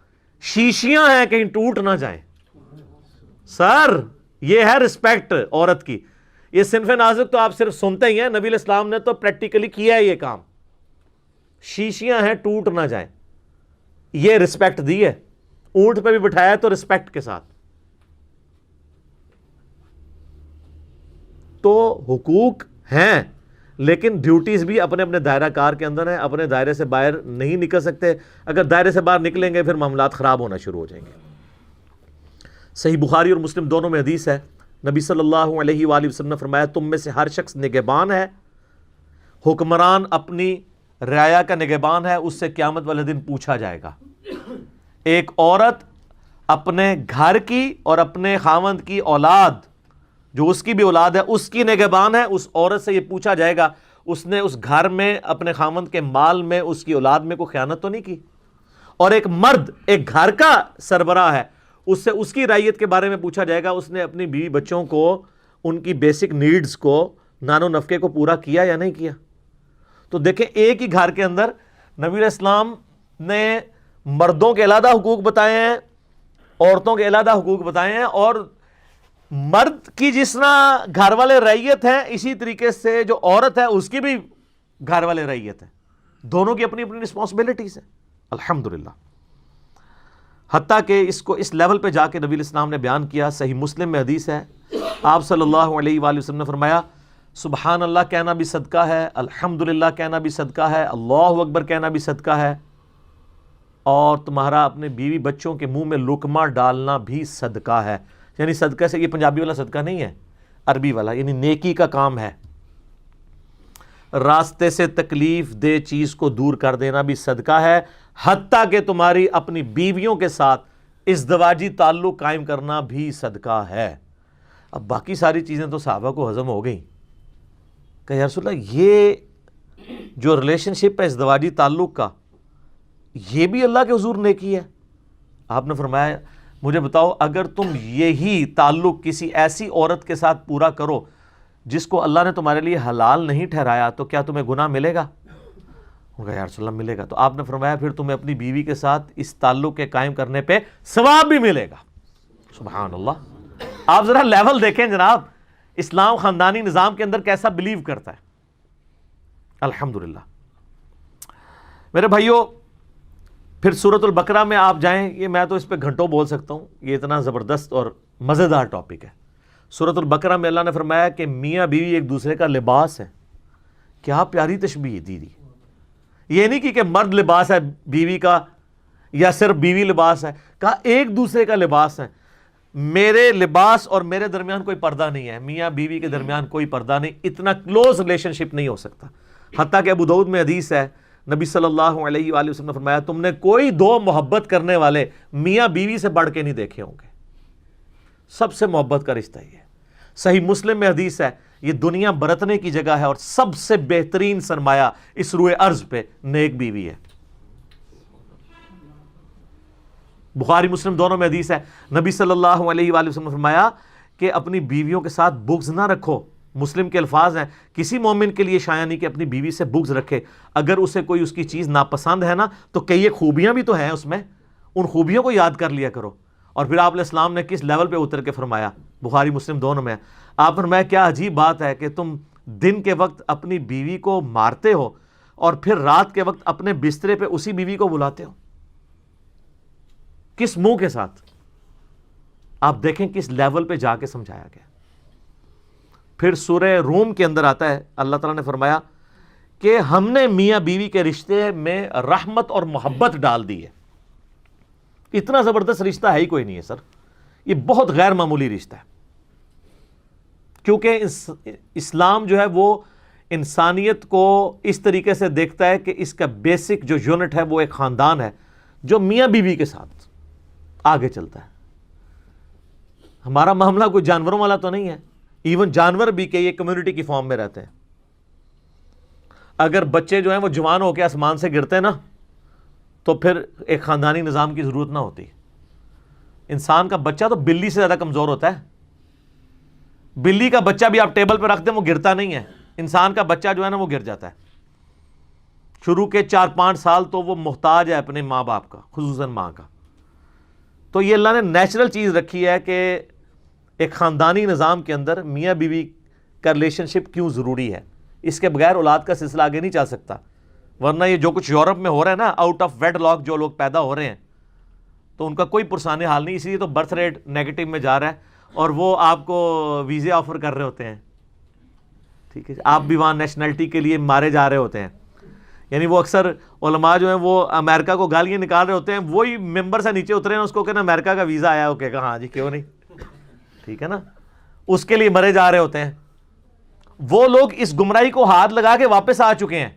شیشیاں ہیں کہیں ٹوٹ نہ جائیں. سر یہ ہے رسپیکٹ عورت کی. یہ صنف نازک تو آپ صرف سنتے ہی ہیں, نبی علیہ السلام نے تو پریکٹیکلی کیا ہے یہ کام. شیشیاں ہیں ٹوٹ نہ جائیں, یہ رسپیکٹ دی ہے. اونٹ پہ بھی بٹھایا تو رسپیکٹ کے ساتھ. تو حقوق ہیں لیکن ڈیوٹیز بھی اپنے اپنے دائرہ کار کے اندر ہیں. اپنے دائرے سے باہر نہیں نکل سکتے. اگر دائرے سے باہر نکلیں گے پھر معاملات خراب ہونا شروع ہو جائیں گے. صحیح بخاری اور مسلم دونوں میں حدیث ہے, نبی صلی اللہ علیہ وآلہ وسلم نے فرمایا تم میں سے ہر شخص نگہبان ہے. حکمران اپنی رعایا کا نگہبان ہے, اس سے قیامت والے دن پوچھا جائے گا. ایک عورت اپنے گھر کی اور اپنے خاوند کی اولاد جو اس کی بھی اولاد ہے اس کی نگہبان ہے. اس عورت سے یہ پوچھا جائے گا اس نے اس گھر میں اپنے خاوند کے مال میں اس کی اولاد میں کوئی خیانت تو نہیں کی. اور ایک مرد ایک گھر کا سربراہ ہے, اس سے اس کی رعیت کے بارے میں پوچھا جائے گا اس نے اپنی بیوی بچوں کو ان کی بیسک نیڈز کو نان و نفقے کو پورا کیا یا نہیں کیا. تو دیکھیں ایک ہی گھر کے اندر نبی علیہ السلام نے مردوں کے علیحدہ حقوق بتائے ہیں, عورتوں کے علیحدہ حقوق بتائے ہیں. اور مرد کی جس طرح گھر والے رعیت ہیں اسی طریقے سے جو عورت ہے اس کی بھی گھر والے رعیت ہے. دونوں کی اپنی اپنی رسپانسبلٹیز ہیں الحمدللہ. حتیٰ کہ اس کو اس لیول پہ جا کے نبی علیہ السلام نے بیان کیا. صحیح مسلم میں حدیث ہے, آپ صلی اللہ علیہ وآلہ وسلم نے فرمایا سبحان اللہ کہنا بھی صدقہ ہے, الحمدللہ کہنا بھی صدقہ ہے, اللہ اکبر کہنا بھی صدقہ ہے, اور تمہارا اپنے بیوی بچوں کے منہ میں لقمہ ڈالنا بھی صدقہ ہے. یعنی صدقہ سے یہ پنجابی والا صدقہ نہیں ہے, عربی والا, یعنی نیکی کا کام ہے. راستے سے تکلیف دہ چیز کو دور کر دینا بھی صدقہ ہے, حتیٰ کہ تمہاری اپنی بیویوں کے ساتھ ازدواجی تعلق قائم کرنا بھی صدقہ ہے. اب باقی ساری چیزیں تو صحابہ کو ہضم ہو گئیں کہ یا رسول اللہ یہ جو ریلیشن شپ ہے ازدواجی تعلق کا یہ بھی اللہ کے حضور نیکی ہے. آپ نے فرمایا مجھے بتاؤ اگر تم یہی تعلق کسی ایسی عورت کے ساتھ پورا کرو جس کو اللہ نے تمہارے لیے حلال نہیں ٹھہرایا تو کیا تمہیں گناہ ملے گا؟ یا رسول اللہ ملے گا. تو آپ نے فرمایا پھر تمہیں اپنی بیوی کے ساتھ اس تعلق کے قائم کرنے پہ ثواب بھی ملے گا. سبحان اللہ. آپ ذرا لیول دیکھیں جناب, اسلام خاندانی نظام کے اندر کیسا بلیو کرتا ہے. الحمدللہ. میرے بھائیوں پھر سورۃ البقرہ میں آپ جائیں, یہ میں تو اس پہ گھنٹوں بول سکتا ہوں, یہ اتنا زبردست اور مزیدار ٹاپک ہے. سورۃ البقرہ میں اللہ نے فرمایا کہ میاں بیوی ایک دوسرے کا لباس ہے. کیا پیاری تشبیہ دی. یہ نہیں کہ مرد لباس ہے بیوی کا یا صرف بیوی لباس ہے, کہا ایک دوسرے کا لباس ہے. میرے لباس اور میرے درمیان کوئی پردہ نہیں ہے، میاں بیوی کے درمیان کوئی پردہ نہیں، اتنا کلوز ریلیشن شپ نہیں ہو سکتا. حتیٰ کہ ابو داؤد میں حدیث ہے، نبی صلی اللہ علیہ وآلہ وسلم نے فرمایا تم نے کوئی دو محبت کرنے والے میاں بیوی سے بڑھ کے نہیں دیکھے ہوں گے. سب سے محبت کا رشتہ یہ ہے. صحیح مسلم میں حدیث ہے، یہ دنیا برتنے کی جگہ ہے اور سب سے بہترین سرمایہ اس روئے ارض پہ نیک بیوی ہے. بخاری مسلم دونوں میں حدیث ہے، نبی صلی اللہ علیہ وآلہ وسلم نے فرمایا کہ اپنی بیویوں کے ساتھ بغض نہ رکھو. مسلم کے الفاظ ہیں، کسی مومن کے لیے شایع نہیں کہ اپنی بیوی سے بغض رکھے. اگر اسے کوئی اس کی چیز ناپسند ہے نا تو کئی ایک خوبیاں بھی تو ہیں اس میں، ان خوبیوں کو یاد کر لیا کرو. اور پھر آپ علیہ السلام نے کس لیول پہ اتر کے فرمایا، بخاری مسلم دونوں میں، آپ فرمایا کیا عجیب بات ہے کہ تم دن کے وقت اپنی بیوی کو مارتے ہو اور پھر رات کے وقت اپنے بسترے پہ اسی بیوی کو بلاتے ہو. کس منہ کے ساتھ؟ آپ دیکھیں کس لیول پہ جا کے سمجھایا گیا. پھر سورہ روم کے اندر آتا ہے، اللہ تعالیٰ نے فرمایا کہ ہم نے میاں بیوی کے رشتے میں رحمت اور محبت ڈال دی ہے. اتنا زبردست رشتہ ہے ہی کوئی نہیں ہے سر، یہ بہت غیر معمولی رشتہ ہے. کیونکہ اسلام جو ہے وہ انسانیت کو اس طریقے سے دیکھتا ہے کہ اس کا بیسک جو یونٹ ہے وہ ایک خاندان ہے جو میاں بیوی کے ساتھ آگے چلتا ہے. ہمارا معاملہ کوئی جانوروں والا تو نہیں ہے. ایون جانور بھی کہ یہ کمیونٹی کی فارم میں رہتے ہیں. اگر بچے جو ہیں وہ جوان ہو کے آسمان سے گرتے ہیں نا تو پھر ایک خاندانی نظام کی ضرورت نہ ہوتی. انسان کا بچہ تو بلی سے زیادہ کمزور ہوتا ہے. بلی کا بچہ بھی آپ ٹیبل پہ رکھ دیں وہ گرتا نہیں ہے. انسان کا بچہ جو ہے نا وہ گر جاتا ہے. شروع کے 4-5 سال تو وہ محتاج ہے اپنے ماں باپ کا، خصوصاً ماں کا. تو یہ اللہ نے نیچرل چیز رکھی ہے کہ ایک خاندانی نظام کے اندر میاں بیوی کا ریلیشن شپ کیوں ضروری ہے. اس کے بغیر اولاد کا سلسلہ آگے نہیں چل سکتا. ورنہ یہ جو کچھ یورپ میں ہو رہا ہے نا، آؤٹ آف ویڈ لاک جو لوگ پیدا ہو رہے ہیں تو ان کا کوئی پرسان حال نہیں. اسی لیے تو برتھ ریٹ نیگیٹو میں جا رہا ہے اور وہ آپ کو ویزے آفر کر رہے ہوتے ہیں. ٹھیک ہے، آپ بھی وہاں نیشنلٹی کے لیے مارے جا رہے ہوتے ہیں. یعنی وہ اکثر علماء جو ہیں وہ امریکہ کو گالیاں نکال رہے ہوتے ہیں، وہی ممبر سے نیچے اترے ہیں، اس کو کہنا امریکہ کا ویزا آیا، وہ کہے گا ہاں جی کیوں نہیں. ٹھیک ہے نا، اس کے لیے مرے جا رہے ہوتے ہیں. وہ لوگ اس گمراہی کو ہاتھ لگا کے واپس آ چکے ہیں.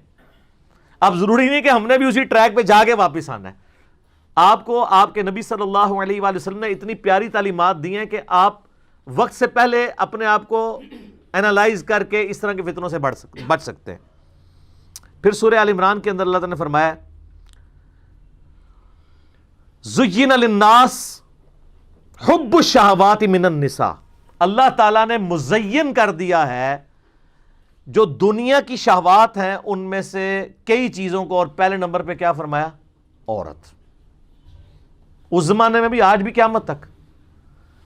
اب ضروری نہیں کہ ہم نے بھی اسی ٹریک پہ جا کے واپس آنا ہے. آپ کو آپ کے نبی صلی اللہ علیہ وآلہ وسلم نے اتنی پیاری تعلیمات دی ہیں کہ آپ وقت سے پہلے اپنے آپ کو اینالائز کر کے اس طرح کے فتنوں سے بچ سکتے ہیں. پھر سورہ آل عمران کے اندر اللہ تعالیٰ نے فرمایا زُيِّنَ لِلنَّاسِ حُبُّ الشَّهَوَاتِ مِنَ النِّسَاءِ. اللہ تعالیٰ نے مزین کر دیا ہے جو دنیا کی شہوات ہیں ان میں سے کئی چیزوں کو، اور پہلے نمبر پہ کیا فرمایا؟ عورت. اس زمانے میں بھی آج بھی قیامت تک.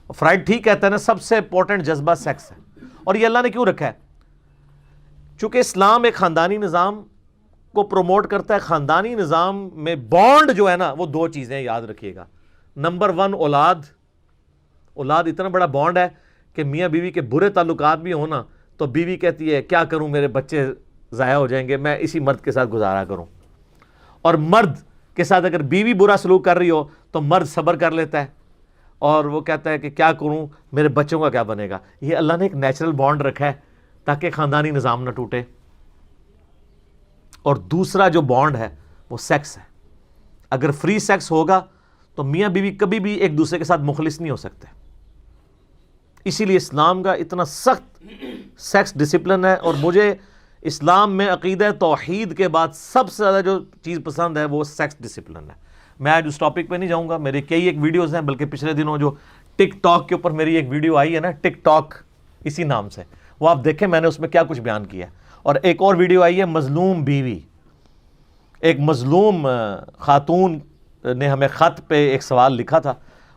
فرائڈ ٹھیک کہتا ہے نا سب سے امپورٹنٹ جذبہ سیکس ہے. اور یہ اللہ نے کیوں رکھا ہے؟ چونکہ اسلام ایک خاندانی نظام کو پروموٹ کرتا ہے. خاندانی نظام میں بانڈ جو ہے نا وہ 2 چیزیں یاد رکھیے گا. نمبر 1 اولاد اتنا بڑا بانڈ ہے کہ میاں بیوی کے برے تعلقات بھی ہونا تو بیوی کہتی ہے کیا کروں، میرے بچے ضائع ہو جائیں گے، میں اسی مرد کے ساتھ گزارا کروں. اور مرد کے ساتھ اگر بیوی برا سلوک کر رہی ہو تو مرد صبر کر لیتا ہے اور وہ کہتا ہے کہ کیا کروں، میرے بچوں کا کیا بنے گا. یہ اللہ نے ایک نیچرل بانڈ رکھا ہے تاکہ خاندانی نظام نہ ٹوٹے. اور دوسرا جو بانڈ ہے وہ سیکس ہے. اگر فری سیکس ہوگا تو میاں بیوی کبھی بھی ایک دوسرے کے ساتھ مخلص نہیں ہو سکتے. اسی لیے اسلام کا اتنا سخت سیکس ڈسپلن ہے. اور مجھے اسلام میں عقیدہ توحید کے بعد سب سے زیادہ جو چیز پسند ہے وہ سیکس ڈسپلن ہے. میں آج اس ٹاپک پہ نہیں جاؤں گا، میری کئی ایک ویڈیوز ہیں، بلکہ پچھلے دنوں جو ٹک ٹاک کے اوپر میری ایک ویڈیو آئی ہے نا، ٹک ٹاک اسی نام سے، وہ آپ دیکھیں میں نے اس میں کیا کچھ بیان کیا. اور ایک اور ویڈیو آئی ہے مظلوم بیوی. ایک مظلوم خاتون نے ہمیں خط پہ ایک سوال لکھا تھا،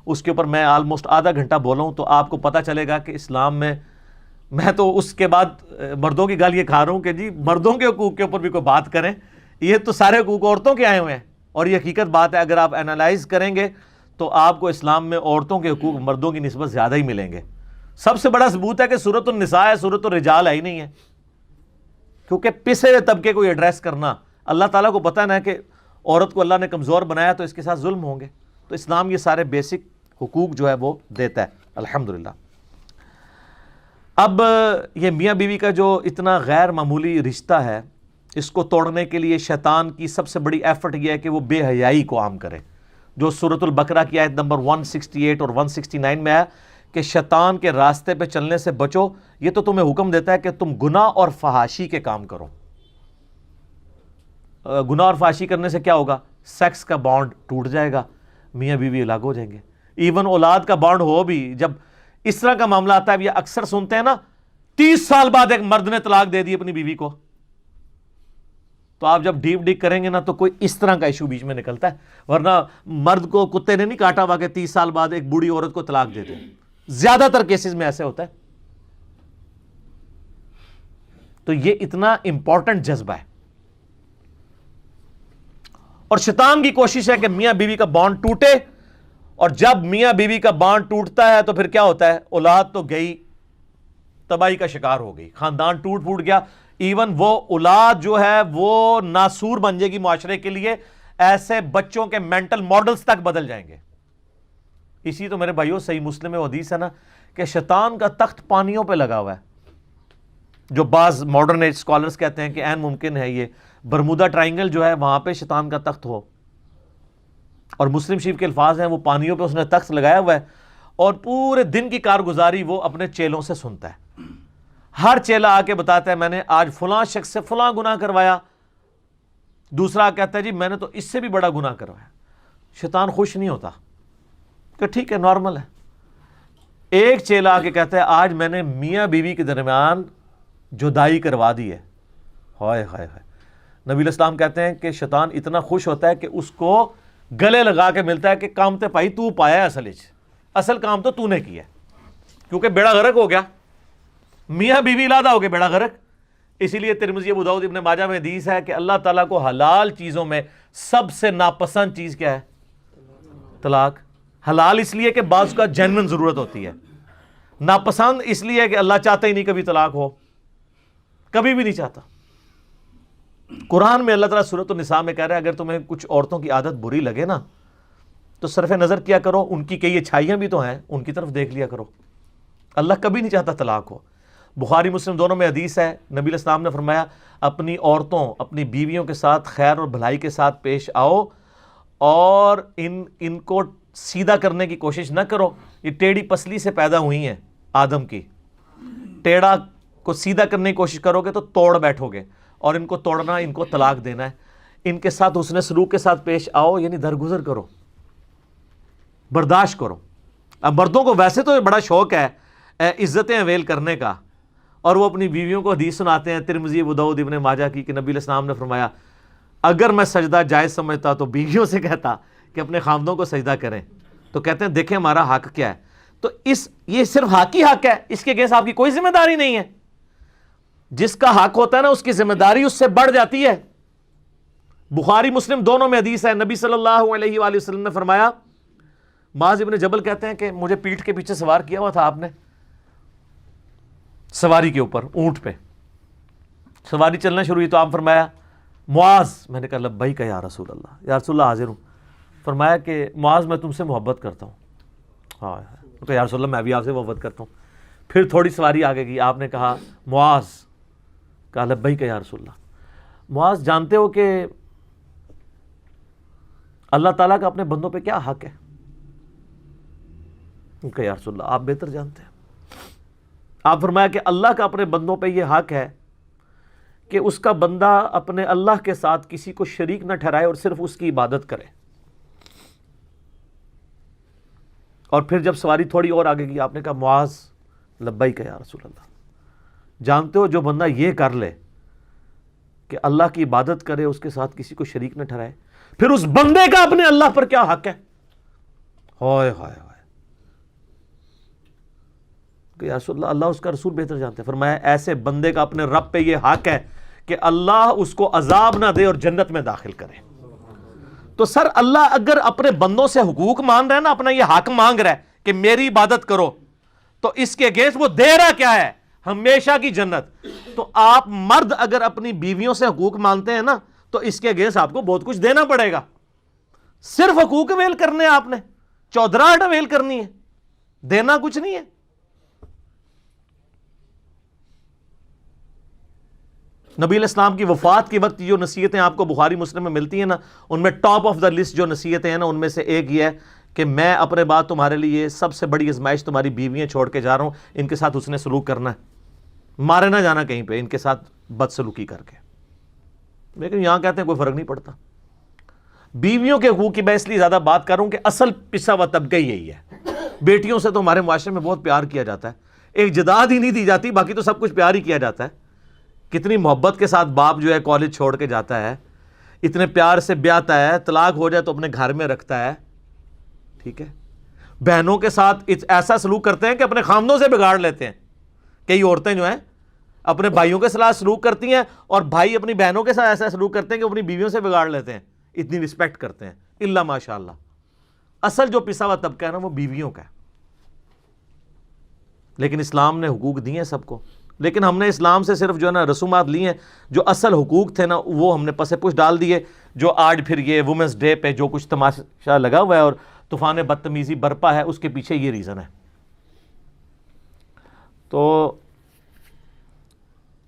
اس کے اوپر میں آلموسٹ آدھا گھنٹہ بولا ہوں. تو آپ کو پتہ چلے گا کہ اسلام میں تو اس کے بعد مردوں کی گالیاں کھا رہا ہوں کہ جی مردوں کے حقوق کے اوپر بھی کوئی بات کریں. یہ تو سارے حقوق عورتوں کے آئے ہوئے ہیں اور یہ حقیقت بات ہے. اگر آپ انالائز کریں گے تو آپ کو اسلام میں عورتوں کے حقوق مردوں کی نسبت زیادہ ہی ملیں گے. سب سے بڑا ثبوت ہے کہ سورۃ النساء ہے، سورۃ الرجال ہے ہی نہیں ہے. کیونکہ پسے ہوئے طبقے کو ایڈریس کرنا، اللہ تعالیٰ کو پتہ ہے کہ عورت کو اللہ نے کمزور بنایا تو اس کے ساتھ ظلم ہوں گے. تو اسلام یہ سارے بیسک حقوق جو ہے وہ دیتا ہے. الحمدللہ. اب یہ میاں بیوی کا جو اتنا غیر معمولی رشتہ ہے، اس کو توڑنے کے لیے شیطان کی سب سے بڑی ایفرٹ یہ ہے کہ وہ بے حیائی کو عام کرے، جو سورۃ البقرہ کی آیت نمبر 168 اور 169 میں ہے کہ شیطان کے راستے پہ چلنے سے بچو. یہ تو تمہیں حکم دیتا ہے کہ تم گناہ اور فحاشی کے کام کرو. گناہ اور فحاشی کرنے سے کیا ہوگا؟ سیکس کا بانڈ ٹوٹ جائے گا، میاں بیوی الگ ہو جائیں گے. ایون اولاد کا بانڈ ہو بھی، جب اس طرح کا معاملہ آتا ہے، یہ اکثر سنتے ہیں نا، 30 سال بعد ایک مرد نے طلاق دے دی اپنی بیوی کو، تو آپ جب ڈیپ ڈگ کریں گے نا تو کوئی اس طرح کا ایشو بیچ میں نکلتا ہے. ورنہ مرد کو کتے نے نہیں کاٹا ہوا کہ 30 سال بعد ایک بوڑھی عورت کو طلاق دے دے. زیادہ تر کیسز میں ایسے ہوتا ہے. تو یہ اتنا امپورٹنٹ جذبہ ہے، اور شیطان کی کوشش ہے کہ میاں بیوی کا بانڈ ٹوٹے. اور جب میاں بیوی کا بانڈ ٹوٹتا ہے تو پھر کیا ہوتا ہے؟ اولاد تو گئی، تباہی کا شکار ہو گئی، خاندان ٹوٹ پھوٹ گیا. ایون وہ اولاد جو ہے وہ ناسور بن جائے گی معاشرے کے لیے. ایسے بچوں کے مینٹل ماڈلز تک بدل جائیں گے. اسی تو میرے بھائیوں صحیح مسلم میں حدیث ہے نا کہ شیطان کا تخت پانیوں پہ لگا ہوا ہے، جو بعض ماڈرن ایج اسکالرز کہتے ہیں کہ عین ممکن ہے یہ برمودا ٹرائنگل جو ہے وہاں پہ شیطان کا تخت ہو. اور مسلم شریف کے الفاظ ہیں، وہ پانیوں پہ اس نے تخت لگایا ہوا ہے، اور پورے دن کی کارگزاری وہ اپنے چیلوں سے سنتا ہے. ہر چیلا آ کے بتاتا ہے میں نے آج فلاں شخص سے فلاں گناہ کروایا. دوسرا کہتا ہے جی میں نے تو اس سے بھی بڑا گناہ کروایا. شیطان خوش نہیں ہوتا کہ ٹھیک ہے نارمل ہے. ایک چیلا آ کے کہتا ہے آج میں نے میاں بیوی کے درمیان جدائی کروا دی ہے. ہائے ہائے ہائے. نبی علیہ السلام کہتے ہیں کہ شیطان اتنا خوش ہوتا ہے کہ اس کو گلے لگا کے ملتا ہے کہ کام تے پائی تو پایا ہے، اصل کام تو نے کیا ہے، کیونکہ بیڑا غرق ہو گیا، میاں بیوی علیحدہ ہو گئے، بیڑا غرق. اسی لیے ترمذی ابو داؤد ابن ماجہ میں حدیث ہے کہ اللہ تعالیٰ کو حلال چیزوں میں سب سے ناپسند چیز کیا ہے؟ طلاق. حلال اس لیے کہ بعض کا جینوئن ضرورت ہوتی ہے، ناپسند اس لیے کہ اللہ چاہتا ہی نہیں کبھی طلاق ہو، کبھی بھی نہیں چاہتا. قرآن میں اللہ تعالیٰ سورۃ النساء میں کہہ رہا ہے اگر تمہیں کچھ عورتوں کی عادت بری لگے نا تو صرف نظر کیا کرو، ان کی کئی اچھائیاں بھی تو ہیں، ان کی طرف دیکھ لیا کرو. اللہ کبھی نہیں چاہتا طلاق ہو. بخاری مسلم دونوں میں حدیث ہے، نبی علیہ السلام نے فرمایا اپنی عورتوں، اپنی بیویوں کے ساتھ خیر اور بھلائی کے ساتھ پیش آؤ، اور ان کو سیدھا کرنے کی کوشش نہ کرو. یہ ٹیڑھی پسلی سے پیدا ہوئی ہیں آدم کی، ٹیڑھا کو سیدھا کرنے کی کوشش کرو گے تو توڑ بیٹھو گے، اور ان کو توڑنا، ان کو طلاق دینا ہے. ان کے ساتھ حسن سلوک کے ساتھ پیش آؤ، یعنی درگزر کرو، برداشت کرو. اب مردوں کو ویسے تو بڑا شوق ہے عزتیں اویل کرنے کا، اور وہ اپنی بیویوں کو حدیث سناتے ہیں ترمذی ابو داؤد ابن ماجہ کی کہ نبی علیہ السلام نے فرمایا اگر میں سجدہ جائز سمجھتا تو بیویوں سے کہتا کہ اپنے خامدوں کو سجدہ کریں. تو کہتے ہیں دیکھیں ہمارا حق کیا ہے. تو یہ صرف حق ہی حق ہے، اس کے اگینسٹ آپ کی کوئی ذمہ داری نہیں ہے. جس کا حق ہوتا ہے نا اس کی ذمہ داری اس سے بڑھ جاتی ہے. بخاری مسلم دونوں میں حدیث ہے، نبی صلی اللہ علیہ وآلہ وسلم نے فرمایا، معاذ ابن جبل کہتے ہیں کہ مجھے پیٹھ کے پیچھے سوار کیا ہوا تھا آپ نے، سواری کے اوپر، اونٹ پہ سواری چلنا شروع ہوئی تو آپ فرمایا معاذ. میں نے کہا لبیک یا رسول اللہ، یا رسول اللہ حاضر ہوں. فرمایا کہ معاذ میں تم سے محبت کرتا ہوں. ہاں کہ یا رسول اللہ میں بھی آپ سے محبت کرتا ہوں. پھر تھوڑی سواری آگے کی، آپ نے کہا معاذ، کہا لبیک یا رسول اللہ. معاذ جانتے ہو کہ اللہ تعالیٰ کا اپنے بندوں پہ کیا حق ہے؟ کہ یا رسول اللہ آپ بہتر جانتے ہیں. آپ فرمایا کہ اللہ کا اپنے بندوں پہ یہ حق ہے کہ اس کا بندہ اپنے اللہ کے ساتھ کسی کو شریک نہ ٹھہرائے اور صرف اس کی عبادت کرے. اور پھر جب سواری تھوڑی اور آگے کی، آپ نے کہا معاذ لبیک یا رسول اللہ. جانتے ہو جو بندہ یہ کر لے کہ اللہ کی عبادت کرے، اس کے ساتھ کسی کو شریک نہ ٹھہرائے، پھر اس بندے کا اپنے اللہ پر کیا حق ہے؟ ہائے ہائے ہائے. کہ یا رسول اللہ اللہ اس کا رسول بہتر جانتے ہیں. فرمایا ایسے بندے کا اپنے رب پہ یہ حق ہے کہ اللہ اس کو عذاب نہ دے اور جنت میں داخل کرے. تو سر اللہ اگر اپنے بندوں سے حقوق مانگ رہا ہے نا، اپنا یہ حق مانگ رہا ہے کہ میری عبادت کرو، تو اس کے اگینسٹ وہ دے رہا کیا ہے؟ ہمیشہ کی جنت. تو آپ مرد اگر اپنی بیویوں سے حقوق مانتے ہیں نا تو اس کے اگینسٹ آپ کو بہت کچھ دینا پڑے گا. صرف حقوق اویل کرنے آپ نے، چودراہٹ اویل کرنی ہے. دینا کچھ نہیں ہے. نبی علیہ السلام کی وفات کے وقت جو نصیحتیں آپ کو بخاری مسلم میں ملتی ہیں نا، ان میں ٹاپ آف دا لسٹ جو نصیحتیں ہیں نا، ان میں سے ایک یہ ہے کہ میں اپنے بعد تمہارے لیے سب سے بڑی آزمائش تمہاری بیویاں چھوڑ کے جا رہا ہوں، ان کے ساتھ حسن سلوک کرنا ہے، مارے نہ جانا کہیں پہ ان کے ساتھ بد سلوکی کر کے. لیکن یہاں کہتے ہیں کوئی فرق نہیں پڑتا. بیویوں کے حقوق کی میں اس لیے زیادہ بات کر رہا ہوں کہ اصل پسا ہوا طبقہ یہی ہے. بیٹیوں سے تو ہمارے معاشرے میں بہت پیار کیا جاتا ہے، ایک جداد ہی نہیں دی جاتی، باقی تو سب کچھ پیار ہی کیا جاتا ہے. کتنی محبت کے ساتھ باپ جو ہے کالج چھوڑ کے جاتا ہے، اتنے پیار سے بیاتا ہے، طلاق ہو جائے تو اپنے گھر میں رکھتا ہے. ٹھیک ہے، بہنوں کے ساتھ ایسا سلوک کرتے ہیں کہ اپنے خامدوں سے بگاڑ لیتے ہیں. کئی عورتیں جو ہیں اپنے بھائیوں کے ساتھ سلوک کرتی ہیں، اور بھائی اپنی بہنوں کے ساتھ ایسا سلوک کرتے ہیں کہ اپنی بیویوں سے بگاڑ لیتے ہیں. اتنی رسپیکٹ کرتے ہیں الا ماشاء اللہ. اصل جو پسا ہوا طبقہ ہے نا وہ بیویوں کا ہے. لیکن اسلام نے حقوق دیے ہیں سب کو، لیکن ہم نے اسلام سے صرف جو ہے نا رسومات لی ہیں، جو اصل حقوق تھے نا وہ ہم نے پس پش ڈال دیے. جو آج پھر یہ وومنس ڈے پہ جو کچھ تماشا لگا ہوا ہے اور طوفان بدتمیزی برپا ہے، اس کے پیچھے یہ ریزن ہے. تو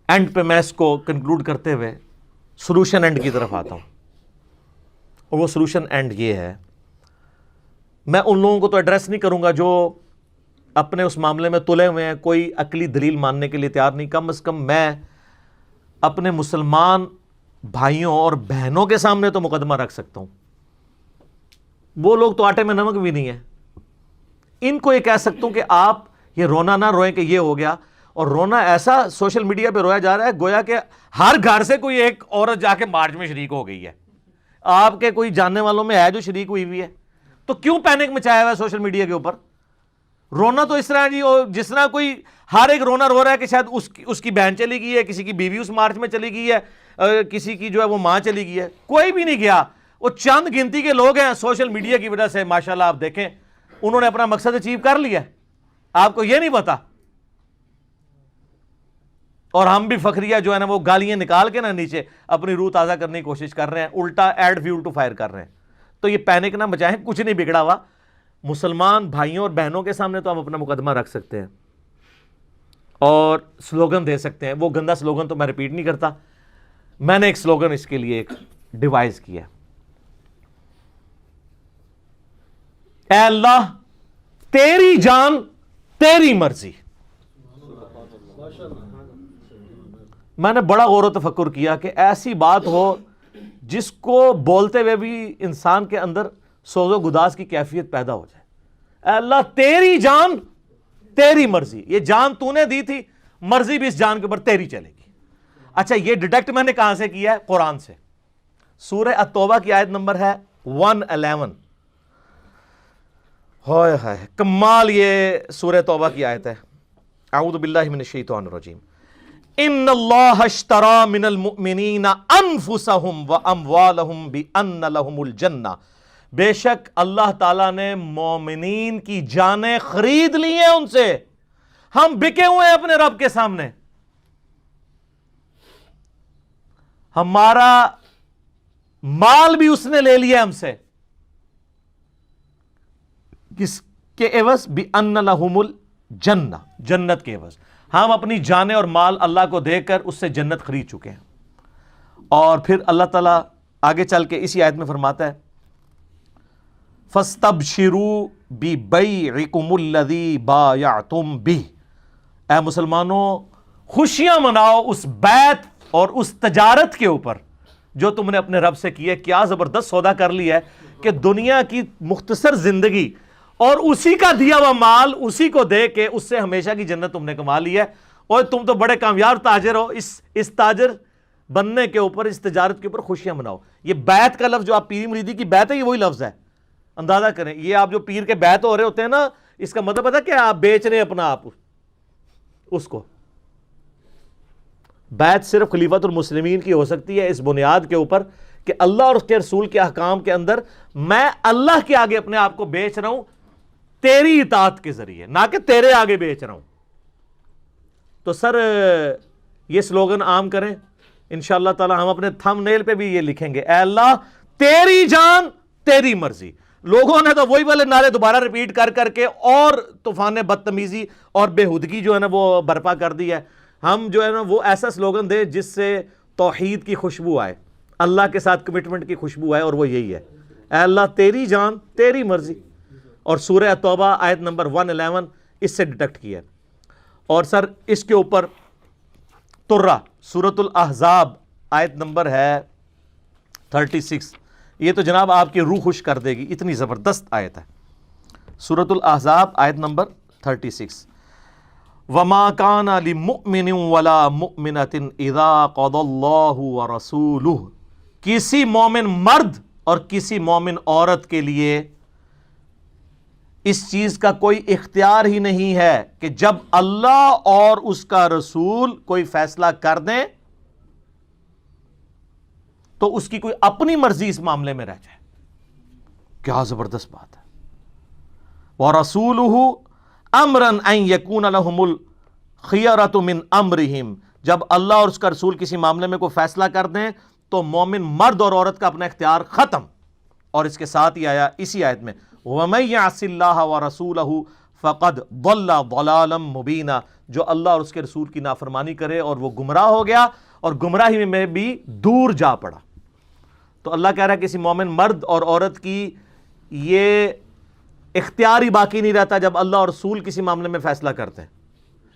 اینڈ پہ میں اس کو کنکلوڈ کرتے ہوئے سولوشن اینڈ کی طرف آتا ہوں، اور وہ سولوشن اینڈ یہ ہے. میں ان لوگوں کو تو ایڈریس نہیں کروں گا جو اپنے اس معاملے میں تلے ہوئے ہیں، کوئی عقلی دلیل ماننے کے لیے تیار نہیں. کم از کم میں اپنے مسلمان بھائیوں اور بہنوں کے سامنے تو مقدمہ رکھ سکتا ہوں. وہ لوگ تو آٹے میں نمک بھی نہیں ہے. ان کو یہ کہہ سکتا ہوں کہ آپ یہ رونا نہ روئیں کہ یہ ہو گیا. اور رونا ایسا سوشل میڈیا پہ رویا جا رہا ہے گویا کہ ہر گھر سے کوئی ایک عورت جا کے مارچ میں شریک ہو گئی ہے. آپ کے کوئی جاننے والوں میں ہے جو شریک ہوئی ہوئی ہے؟ تو کیوں پینک مچایا ہوا ہے سوشل میڈیا کے اوپر؟ رونا تو اس طرح جی جس طرح کوئی ہر ایک رونا رو رہا ہے کہ شاید اس کی بہن چلی گئی ہے، کسی کی بیوی اس مارچ میں چلی گئی ہے، کسی کی جو ہے وہ ماں چلی گئی ہے. کوئی بھی نہیں گیا. وہ چند گنتی کے لوگ ہیں سوشل میڈیا کی وجہ سے ماشاءاللہ آپ دیکھیں انہوں نے اپنا مقصد اچیو کر لیا. آپ کو یہ نہیں پتا. اور ہم بھی فخریہ جو ہے نا وہ گالیاں نکال کے نا نیچے اپنی روح تازہ کرنے کی کوشش کر رہے ہیں، الٹا ایڈ فیول ٹو فائر کر رہے ہیں. تو یہ پینک نہ مچائیں، کچھ نہیں بگڑا ہوا. مسلمان بھائیوں اور بہنوں کے سامنے تو ہم اپنا مقدمہ رکھ سکتے ہیں اور سلوگن دے سکتے ہیں. وہ گندا سلوگن تو میں ریپیٹ نہیں کرتا. میں نے ایک سلوگن اس کے لیے ایک ڈیوائز کیا. اے اللہ تیری جان تیری مرضی. میں نے بڑا غور و تفکر کیا کہ ایسی بات ہو جس کو بولتے ہوئے بھی انسان کے اندر سوز و گداز کی کیفیت پیدا ہو جائے. اے اللہ تیری جان تیری مرضی. یہ جان تو نے دی تھی، مرضی بھی اس جان کے اوپر تیری چلے گی. اچھا یہ ڈیٹیکٹ میں نے کہاں سے کیا ہے؟ قرآن سے. سورہ التوبہ کی آیت نمبر ہے 111. ہائے ہائے کمال یہ سورہ توبہ کی آیت ہے. اعوذ باللہ من الشیطان الرجیم. ان اللہ اشترى من المؤمنین انفسهم واموالهم بان لهم الجنہ. بے شک اللہ تعالیٰ نے مومنین کی جانیں خرید لی ہیں ان سے. ہم بکے ہوئے ہیں اپنے رب کے سامنے. ہمارا مال بھی اس نے لے لیا ہم سے. کس کے عوض؟ بِأَنَّ لَهُمُ الْجَنَّةِ. جنت کے عوض. ہم اپنی جانیں اور مال اللہ کو دے کر اس سے جنت خرید چکے ہیں. اور پھر اللہ تعالیٰ آگے چل کے اسی آیت میں فرماتا ہے فَاسْتَبْشِرُوا بِبَيْعِكُمُ الَّذِي بَایَعْتُمْ بِهِ. اے مسلمانوں خوشیاں مناؤ اس بیعت اور اس تجارت کے اوپر جو تم نے اپنے رب سے کی ہے. کیا زبردست سودا کر لیا ہے کہ دنیا کی مختصر زندگی اور اسی کا دیا ہوا مال اسی کو دے کے اس سے ہمیشہ کی جنت تم نے کما لی ہے. اور تم تو بڑے کامیاب تاجر ہو. اس تاجر بننے کے اوپر، اس تجارت کے اوپر خوشیاں مناؤ. یہ بیعت کا لفظ جو آپ پیر مریدی کی بیعت ہے یہ وہی لفظ ہے. اندازہ کریں یہ آپ جو پیر کے بیعت ہو رہے ہوتے ہیں نا، اس کا مطلب پتہ ہے کہ آپ بیچ رہے ہیں اپنا آپ اس کو. بیعت صرف خلیفۃ المسلمین کی ہو سکتی ہے اس بنیاد کے اوپر کہ اللہ اور اس کے رسول کے احکام کے اندر میں اللہ کے آگے اپنے آپ کو بیچ رہا ہوں تیری اطاعت کے ذریعے، نہ کہ تیرے آگے بیچ رہا ہوں. تو سر یہ سلوگن عام کریں انشاءاللہ تعالی. ہم اپنے تھم نیل پہ بھی یہ لکھیں گے اے اللہ تیری جان تیری مرضی. لوگوں نے تو وہی والے نعرے دوبارہ ریپیٹ کر کر کے اور طوفان بدتمیزی اور بےہودگی جو ہے نا وہ برپا کر دی ہے. ہم جو ہے نا وہ ایسا سلوگن دے جس سے توحید کی خوشبو آئے, اللہ کے ساتھ کمٹمنٹ کی خوشبو آئے, اور وہ یہی ہے, اے اللہ تیری جان تیری مرضی. اور سورہ توبہ آیت نمبر 111 اس سے ڈیٹیکٹ کیا. اور سر اس کے اوپر ترہ سورۃ الاحزاب آیت نمبر ہے 36, یہ تو جناب آپ کی روح خوش کر دے گی, اتنی زبردست آیت ہے. سورۃ الاحزاب آیت نمبر 36, وَمَا كَانَ لِمُؤْمِنٍ وَلَا مُؤْمِنَةٍ إِذَا قَضَى اللَّهُ وَرَسُولُهُ, کسی مومن مرد اور کسی مومن عورت کے لیے اس چیز کا کوئی اختیار ہی نہیں ہے کہ جب اللہ اور اس کا رسول کوئی فیصلہ کر دیں تو اس کی کوئی اپنی مرضی اس معاملے میں رہ جائے. کیا زبردست بات ہے. وَرَسُولُهُ أَمْرًا أَن يَكُونَ لَهُمُ الْخِيَرَةُ مِنْ أَمْرِهِمْ, جب اللہ اور اس کا رسول کسی معاملے میں کوئی فیصلہ کر دیں تو مومن مرد اور عورت کا اپنا اختیار ختم. اور اس کے ساتھ ہی آیا اسی آیت میں وَمَن يَعْصِ اللَّهَ وَرَسُولَهُ فَقَدْ ضَلَّ ضَلَالًا مُبِينًا, جو اللہ اور اس کے رسول کی نافرمانی کرے اور وہ گمراہ ہو گیا اور گمراہی میں بھی دور جا پڑا. تو اللہ کہہ رہا ہے کسی مومن مرد اور عورت کی یہ اختیار ہی باقی نہیں رہتا جب اللہ اور رسول کسی معاملے میں فیصلہ کرتے ہیں.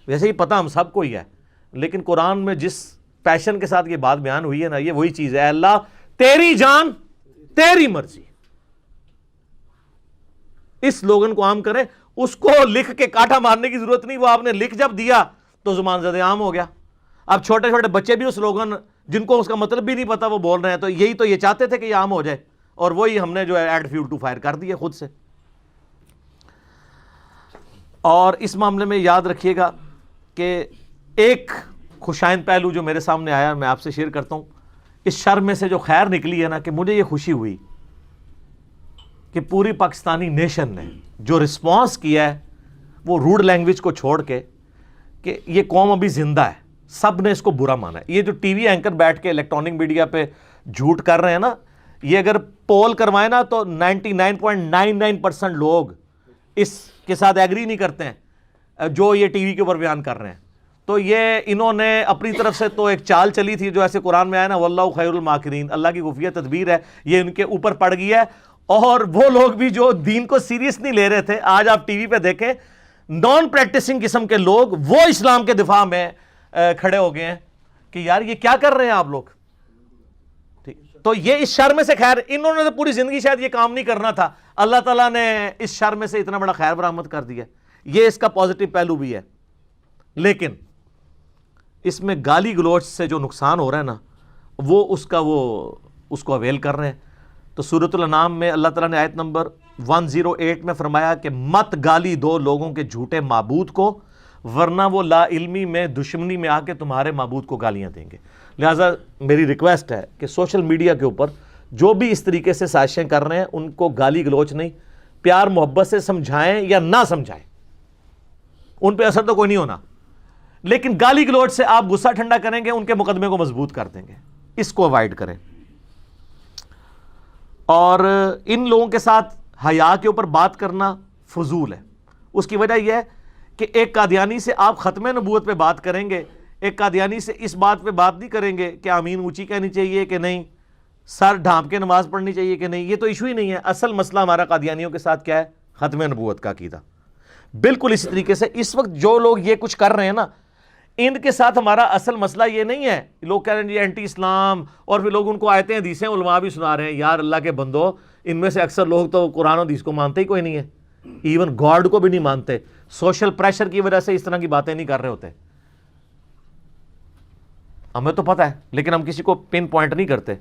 ویسے ہی پتہ ہم سب کو ہی ہے, لیکن قرآن میں جس پیشن کے ساتھ یہ بات بیان ہوئی ہے نا, یہ وہی چیز ہے, اے اللہ تیری جان تیری مرضی. اس سلوگن کو عام کریں, اس کو لکھ کے کاٹا مارنے کی ضرورت نہیں, وہ آپ نے لکھ جب دیا تو زبان زدہ عام ہو گیا. اب چھوٹے چھوٹے بچے بھی اس سلوگن جن کو اس کا مطلب بھی نہیں پتا وہ بول رہے ہیں, تو یہی تو یہ چاہتے تھے کہ یہ عام ہو جائے, اور وہی ہم نے جو ہے ایڈ فیول ٹو فائر کر دیا خود سے. اور اس معاملے میں یاد رکھیے گا کہ ایک خوشائند پہلو جو میرے سامنے آیا میں آپ سے شیئر کرتا ہوں. اس شر میں سے جو خیر نکلی ہے نا, کہ مجھے یہ خوشی ہوئی کہ پوری پاکستانی نیشن نے جو رسپانس کیا ہے وہ روڈ لینگویج کو چھوڑ کے, کہ یہ قوم ابھی زندہ ہے, سب نے اس کو برا مانا ہے. یہ جو ٹی وی اینکر بیٹھ کے الیکٹرانک میڈیا پہ جھوٹ کر رہے ہیں نا, یہ اگر پول کروائے نا تو 99.99% لوگ اس کے ساتھ ایگری نہیں کرتے ہیں جو یہ ٹی وی کے اوپر بیان کر رہے ہیں. تو یہ انہوں نے اپنی طرف سے تو ایک چال چلی تھی جو ایسے قرآن میں آیا نا, واللہ خیر الماکرین, اللہ کی خفیہ تدبیر ہے, یہ ان کے اوپر پڑ گئی ہے. اور وہ لوگ بھی جو دین کو سیریس نہیں لے رہے تھے, آج آپ ٹی وی پہ دیکھیں نان پریکٹسنگ قسم کے لوگ وہ اسلام کے دفاع میں کھڑے ہو گئے ہیں کہ یار یہ کیا کر رہے ہیں آپ لوگ. تو یہ اس شر میں سے خیر, انہوں نے تو پوری زندگی شاید یہ کام نہیں کرنا تھا, اللہ تعالیٰ نے اس شر میں سے اتنا بڑا خیر برآمد کر دیا. یہ اس کا پازیٹیو پہلو بھی ہے. لیکن اس میں گالی گلوچ سے جو نقصان ہو رہا ہے نا, وہ اس کو اویل کر رہے ہیں. تو سورۃ الانعام میں اللہ تعالیٰ نے آیت نمبر 108 میں فرمایا کہ مت گالی دو لوگوں کے جھوٹے معبود کو, ورنہ وہ لا علمی میں دشمنی میں آ کے تمہارے معبود کو گالیاں دیں گے. لہٰذا میری ریکویسٹ ہے کہ سوشل میڈیا کے اوپر جو بھی اس طریقے سے سازشیں کر رہے ہیں ان کو گالی گلوچ نہیں, پیار محبت سے سمجھائیں یا نہ سمجھائیں, ان پہ اثر تو کوئی نہیں ہونا, لیکن گالی گلوچ سے آپ غصہ ٹھنڈا کریں گے, ان کے مقدمے کو مضبوط کر دیں گے. اس کو اوائڈ کریں. اور ان لوگوں کے ساتھ حیا کے اوپر بات کرنا فضول ہے. اس کی وجہ یہ ہے کہ ایک قادیانی سے آپ ختم نبوت پہ بات کریں گے, ایک قادیانی سے اس بات پہ بات نہیں کریں گے کہ آمین اونچی کہنی چاہیے کہ نہیں, سر ڈھانپ کے نماز پڑھنی چاہیے کہ نہیں. یہ تو ایشو ہی نہیں ہے. اصل مسئلہ ہمارا قادیانیوں کے ساتھ کیا ہے؟ ختم نبوت کا عقیدہ. بالکل اسی طریقے سے اس وقت جو لوگ یہ کچھ کر رہے ہیں نا, ان کے ساتھ ہمارا اصل مسئلہ یہ نہیں ہے. لوگ کہہ رہے ہیں جی اینٹی اسلام, اور پھر لوگ ان کو آیتیں حدیثیں علماء بھی سنا رہے ہیں. یار اللہ کے بندو, ان میں سے اکثر لوگ تو قرآن و حدیث کو مانتے ہی کوئی نہیں ہے, ایون گاڈ کو بھی نہیں مانتے. سوشل پریشر کی وجہ سے اس طرح کی باتیں نہیں کر رہے ہوتے. ہمیں تو پتہ ہے, لیکن ہم کسی کو پن پوائنٹ نہیں کرتے.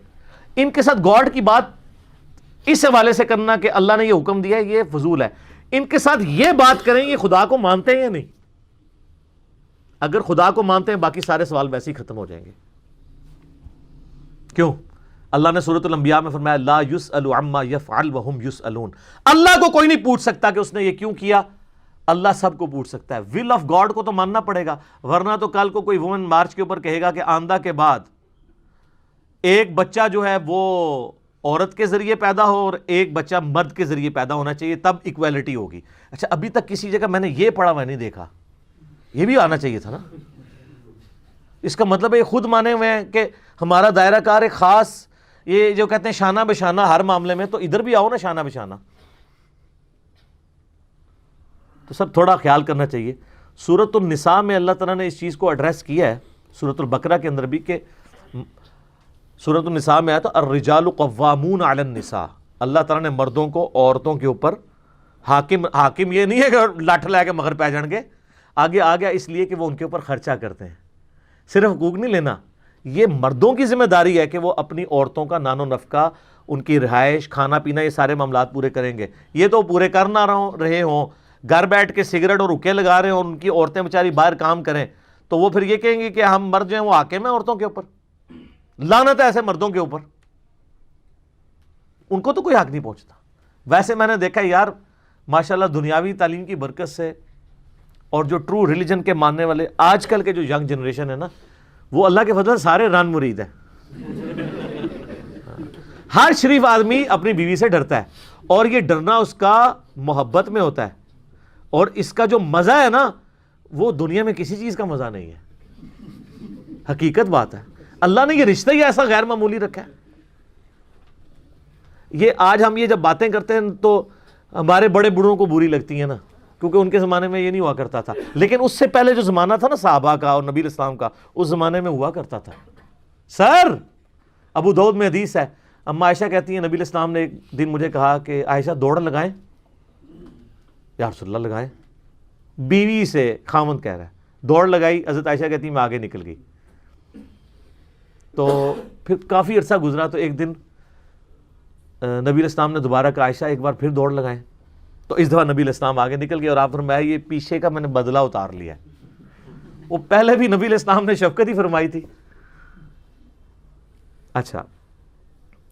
ان کے ساتھ گاڈ کی بات اس حوالے سے کرنا کہ اللہ نے یہ حکم دیا ہے, یہ فضول ہے. ان کے ساتھ یہ بات کریں یہ خدا کو مانتے ہیں یا نہیں. اگر خدا کو مانتے ہیں باقی سارے سوال ویسے ہی ختم ہو جائیں گے. کیوں؟ اللہ نے سورۃ الانبیاء میں فرمایا لا یسأل عما یفعل وہم یسألون. اللہ کو کوئی نہیں پوچھ سکتا کہ اس نے یہ کیوں کیا, اللہ سب کو پوچھ سکتا ہے. ول آف گاڈ کو تو ماننا پڑے گا, ورنہ تو کل کو کوئی وومن مارچ کے اوپر کہے گا کہ آندہ کے بعد ایک بچہ جو ہے وہ عورت کے ذریعے پیدا ہو اور ایک بچہ مرد کے ذریعے پیدا ہونا چاہیے، تب ایکویلٹی ہوگی. اچھا ابھی تک کسی جگہ میں نے یہ پڑھا ہوا نہیں دیکھا، یہ بھی آنا چاہیے تھا نا. اس کا مطلب یہ خود مانے ہوئے ہیں کہ ہمارا دائرہ کار ایک خاص، یہ جو کہتے ہیں شانہ بشانہ ہر معاملے میں، تو ادھر بھی آؤ نا شانہ بشانہ. تو سب تھوڑا خیال کرنا چاہیے. سورۃ النساء میں اللہ تعالیٰ نے اس چیز کو ایڈریس کیا ہے، سورۃ البقرہ کے اندر بھی، کہ سورۃ النساء میں آیا تھا الرجال قوامون علی النساء. اللہ تعالیٰ نے مردوں کو عورتوں کے اوپر حاکم یہ نہیں ہے کہ لاٹھ لے کے مگر پہ جان گے، آگے آ گیا اس لیے کہ وہ ان کے اوپر خرچہ کرتے ہیں. صرف حقوق نہیں لینا، یہ مردوں کی ذمہ داری ہے کہ وہ اپنی عورتوں کا نان و نفقہ، ان کی رہائش، کھانا پینا، یہ سارے معاملات پورے کریں گے. یہ تو پورے کر نہ رہے ہوں، گھر بیٹھ کے سگریٹ اور حقے لگا رہے ہیں اور ان کی عورتیں بیچاری باہر کام کریں، تو وہ پھر یہ کہیں گے کہ ہم مرد جو ہیں وہ حاکم ہیں عورتوں کے اوپر. لعنت ہے ایسے مردوں کے اوپر، ان کو تو کوئی حق نہیں پہنچتا. ویسے میں نے دیکھا یار ماشاءاللہ دنیاوی تعلیم کی برکت سے اور جو ٹرو ریلیجن کے ماننے والے آج کل کے جو ینگ جنریشن ہے نا، وہ اللہ کے فضل سے سارے رن مرید ہیں. ہر شریف آدمی اپنی بیوی سے ڈرتا ہے، اور یہ ڈرنا اس کا محبت میں ہوتا ہے، اور اس کا جو مزہ ہے نا وہ دنیا میں کسی چیز کا مزہ نہیں ہے. حقیقت بات ہے، اللہ نے یہ رشتہ ہی ایسا غیر معمولی رکھا ہے. یہ آج ہم یہ جب باتیں کرتے ہیں تو ہمارے بڑے بڑوں کو بری لگتی ہیں نا، کیونکہ ان کے زمانے میں یہ نہیں ہوا کرتا تھا. لیکن اس سے پہلے جو زمانہ تھا نا صحابہ کا اور نبی علیہ السلام کا، اس زمانے میں ہوا کرتا تھا. سر ابو داؤد میں حدیث ہے، اما عائشہ کہتی ہیں نبی علیہ السلام نے ایک دن مجھے کہا کہ عائشہ دوڑ لگائیں. یا رسول اللہ لگائیں. بیوی سے خاوند کہہ رہا ہے، دوڑ لگائی. حضرت عائشہ کہتی ہیں میں آگے نکل گئی. تو پھر کافی عرصہ گزرا تو ایک دن نبی علیہ السلام نے دوبارہ کہا عائشہ ایک بار پھر دوڑ لگائیں. تو اس دفعہ نبی علیہ السلام آگے نکل گئے اور آپ فرمایا یہ پیچھے کا میں نے بدلہ اتار لیا ہے. وہ پہلے بھی نبی علیہ السلام نے شفقت ہی فرمائی تھی. اچھا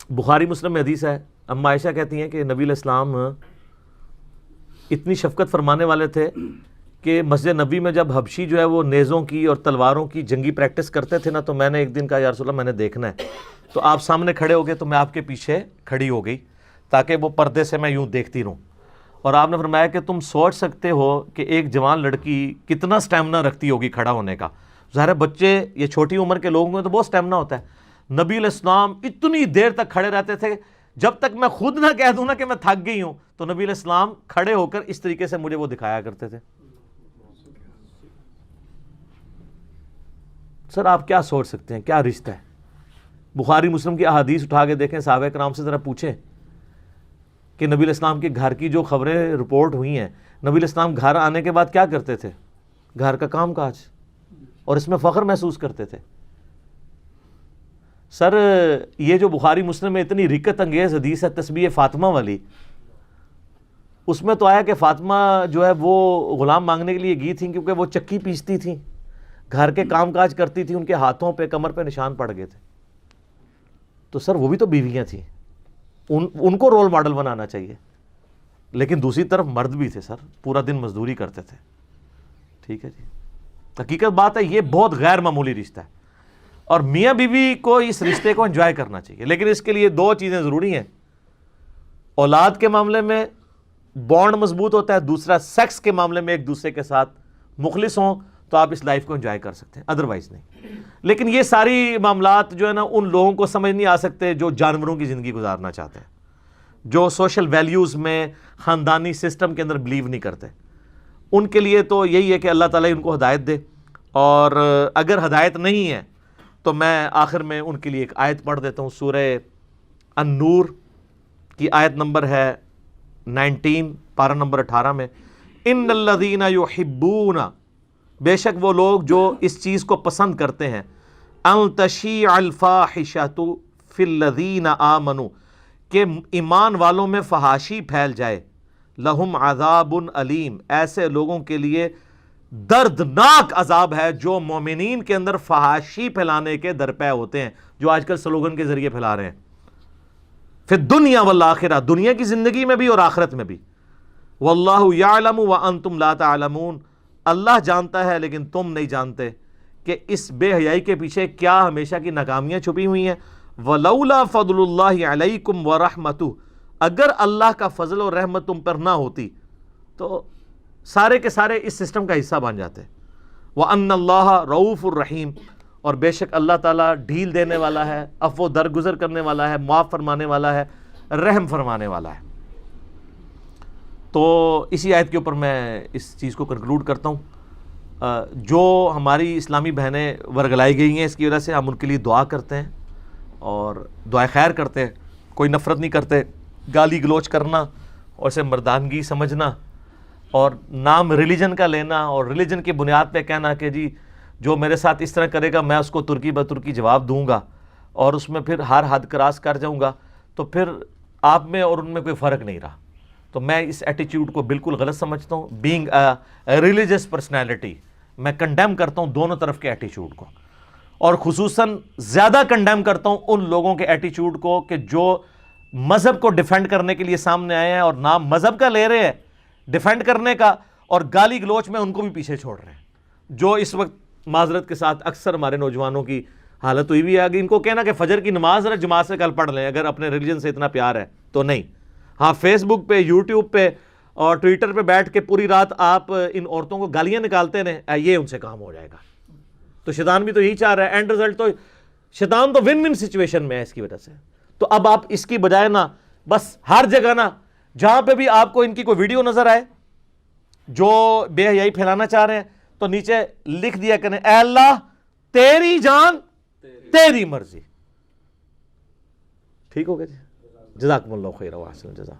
بخاری مسلم میں حدیث ہے، اما عائشہ کہتی ہیں کہ نبی علیہ السلام اتنی شفقت فرمانے والے تھے کہ مسجد نبی میں جب حبشی جو ہے وہ نیزوں کی اور تلواروں کی جنگی پریکٹس کرتے تھے نا، تو میں نے ایک دن کہا یا رسول اللہ میں نے دیکھنا ہے. تو آپ سامنے کھڑے ہو گئے تو میں آپ کے پیچھے کھڑی ہو گئی تاکہ وہ پردے سے میں یوں دیکھتی رہوں. اور آپ نے فرمایا کہ تم سوچ سکتے ہو کہ ایک جوان لڑکی کتنا سٹیمنا رکھتی ہوگی کھڑا ہونے کا. ظاہر بچے یہ چھوٹی عمر کے لوگوں میں تو بہت سٹیمنا ہوتا ہے. نبی علیہ السلام اتنی دیر تک کھڑے رہتے تھے جب تک میں خود نہ کہہ دوں نا کہ میں تھک گئی ہوں، تو نبی علیہ السلام کھڑے ہو کر اس طریقے سے مجھے وہ دکھایا کرتے تھے. سر آپ کیا سوچ سکتے ہیں، کیا رشتہ ہے. بخاری مسلم کی احادیث اٹھا کے دیکھیں، صحابہ کرام سے ذرا پوچھیں کہ نبی علیہ السلام کے گھر کی جو خبریں رپورٹ ہوئی ہیں، نبی علیہ السلام گھر آنے کے بعد کیا کرتے تھے، گھر کا کام کاج، اور اس میں فخر محسوس کرتے تھے. سر یہ جو بخاری مسلم میں اتنی رکت انگیز حدیث ہے تسبیح فاطمہ والی، اس میں تو آیا کہ فاطمہ جو ہے وہ غلام مانگنے کے لیے گئی تھیں کیونکہ وہ چکی پیستی تھیں، گھر کے کام کاج کرتی تھی، ان کے ہاتھوں پہ کمر پہ نشان پڑ گئے تھے. تو سر وہ بھی تو بیویاں تھیں، ان کو رول ماڈل بنانا چاہیے. لیکن دوسری طرف مرد بھی تھے سر، پورا دن مزدوری کرتے تھے. ٹھیک ہے جی، حقیقت بات ہے یہ بہت غیر معمولی رشتہ ہے، اور میاں بیوی کو اس رشتے کو انجوائے کرنا چاہیے. لیکن اس کے لیے دو چیزیں ضروری ہیں. اولاد کے معاملے میں بانڈ مضبوط ہوتا ہے، دوسرا سیکس کے معاملے میں ایک دوسرے کے ساتھ مخلص ہوں تو آپ اس لائف کو انجوائے کر سکتے ہیں، ادروائز نہیں. لیکن یہ ساری معاملات جو ہے نا ان لوگوں کو سمجھ نہیں آ سکتے جو جانوروں کی زندگی گزارنا چاہتے ہیں، جو سوشل ویلیوز میں خاندانی سسٹم کے اندر بلیو نہیں کرتے. ان کے لیے تو یہی ہے کہ اللہ تعالیٰ ان کو ہدایت دے، اور اگر ہدایت نہیں ہے تو میں آخر میں ان کے لیے ایک آیت پڑھ دیتا ہوں. سورہ النور کی آیت نمبر ہے 19 پارہ نمبر 18 میں، ان الذین یحبون، بے شک وہ لوگ جو اس چیز کو پسند کرتے ہیں، ان تشیع الفاحشۃ فی الذین آمنوا، کہ ایمان والوں میں فحاشی پھیل جائے، لہم عذاب علیم، ایسے لوگوں کے لیے دردناک عذاب ہے جو مومنین کے اندر فحاشی پھیلانے کے درپے ہوتے ہیں، جو آج کل سلوگن کے ذریعے پھیلا رہے ہیں. فی الدنیا والآخرہ، دنیا کی زندگی میں بھی اور آخرت میں بھی. واللہ یعلم وانتم لا تعلمون، اللہ جانتا ہے لیکن تم نہیں جانتے کہ اس بے حیائی کے پیچھے کیا ہمیشہ کی ناکامیاں چھپی ہوئی ہیں وَلَوْلَا فَضْلُ اللَّهِ عَلَيْكُمْ وَرَحْمَتُهُ، اگر اللہ کا فضل اور رحمت تم پر نہ ہوتی تو سارے کے سارے اس سسٹم کا حصہ بن جاتے. وَأَنَّ اللَّهَ رَؤُوفٌ رَحِيمٌ، اور بے شک اللہ تعالیٰ ڈھیل دینے والا ہے، عفو درگزر کرنے والا ہے، معاف فرمانے والا ہے، رحم فرمانے والا ہے. تو اسی آیت کے اوپر میں اس چیز کو کنکلوڈ کرتا ہوں. جو ہماری اسلامی بہنیں ورگلائی گئی ہیں اس کی وجہ سے ہم ان کے لیے دعا کرتے ہیں اور دعائے خیر کرتے ہیں. کوئی نفرت نہیں کرتے. گالی گلوچ کرنا اور اسے مردانگی سمجھنا اور نام ریلیجن کا لینا اور ریلیجن کی بنیاد پہ کہنا کہ جی جو میرے ساتھ اس طرح کرے گا میں اس کو ترکی بترکی جواب دوں گا اور اس میں پھر ہر حد کراس کر جاؤں گا، تو پھر آپ میں اور ان میں کوئی فرق نہیں رہا. تو میں اس ایٹیچیوڈ کو بالکل غلط سمجھتا ہوں. بینگ اے ریلیجس پرسنالٹی میں کنڈیم کرتا ہوں دونوں طرف کے ایٹیچیوڈ کو، اور خصوصاً زیادہ کنڈیم کرتا ہوں ان لوگوں کے ایٹیچیوڈ کو کہ جو مذہب کو ڈیفینڈ کرنے کے لیے سامنے آئے ہیں اور نام مذہب کا لے رہے ہیں ڈیفینڈ کرنے کا، اور گالی گلوچ میں ان کو بھی پیچھے چھوڑ رہے ہیں. جو اس وقت معذرت کے ساتھ اکثر ہمارے نوجوانوں کی حالت ہوئی بھی آگئی، ان کو کہنا کہ فجر کی نماز ذرا جماعت سے کل پڑھ لیں اگر اپنے ریلیجن سے اتنا پیار ہے تو. نہیں، ہاں فیس بک پہ، یوٹیوب پہ اور ٹویٹر پہ بیٹھ کے پوری رات آپ ان عورتوں کو گالیاں نکالتے رہیں، یہ ان سے کام ہو جائے گا. تو شیطان بھی تو یہی چاہ رہا ہے. اینڈ رزلٹ تو شیطان تو ون ون سچویشن میں ہے اس کی وجہ سے. تو اب آپ اس کی بجائے نا بس ہر جگہ نا جہاں پہ بھی آپ کو ان کی کوئی ویڈیو نظر آئے جو بے حیائی پھیلانا چاہ رہے ہیں تو نیچے لکھ دیا کریں اے اللہ تیری جان تیری مرضی. ٹھیک ہو گیا جی. جزاکم اللہ خیر و احسن الجزا.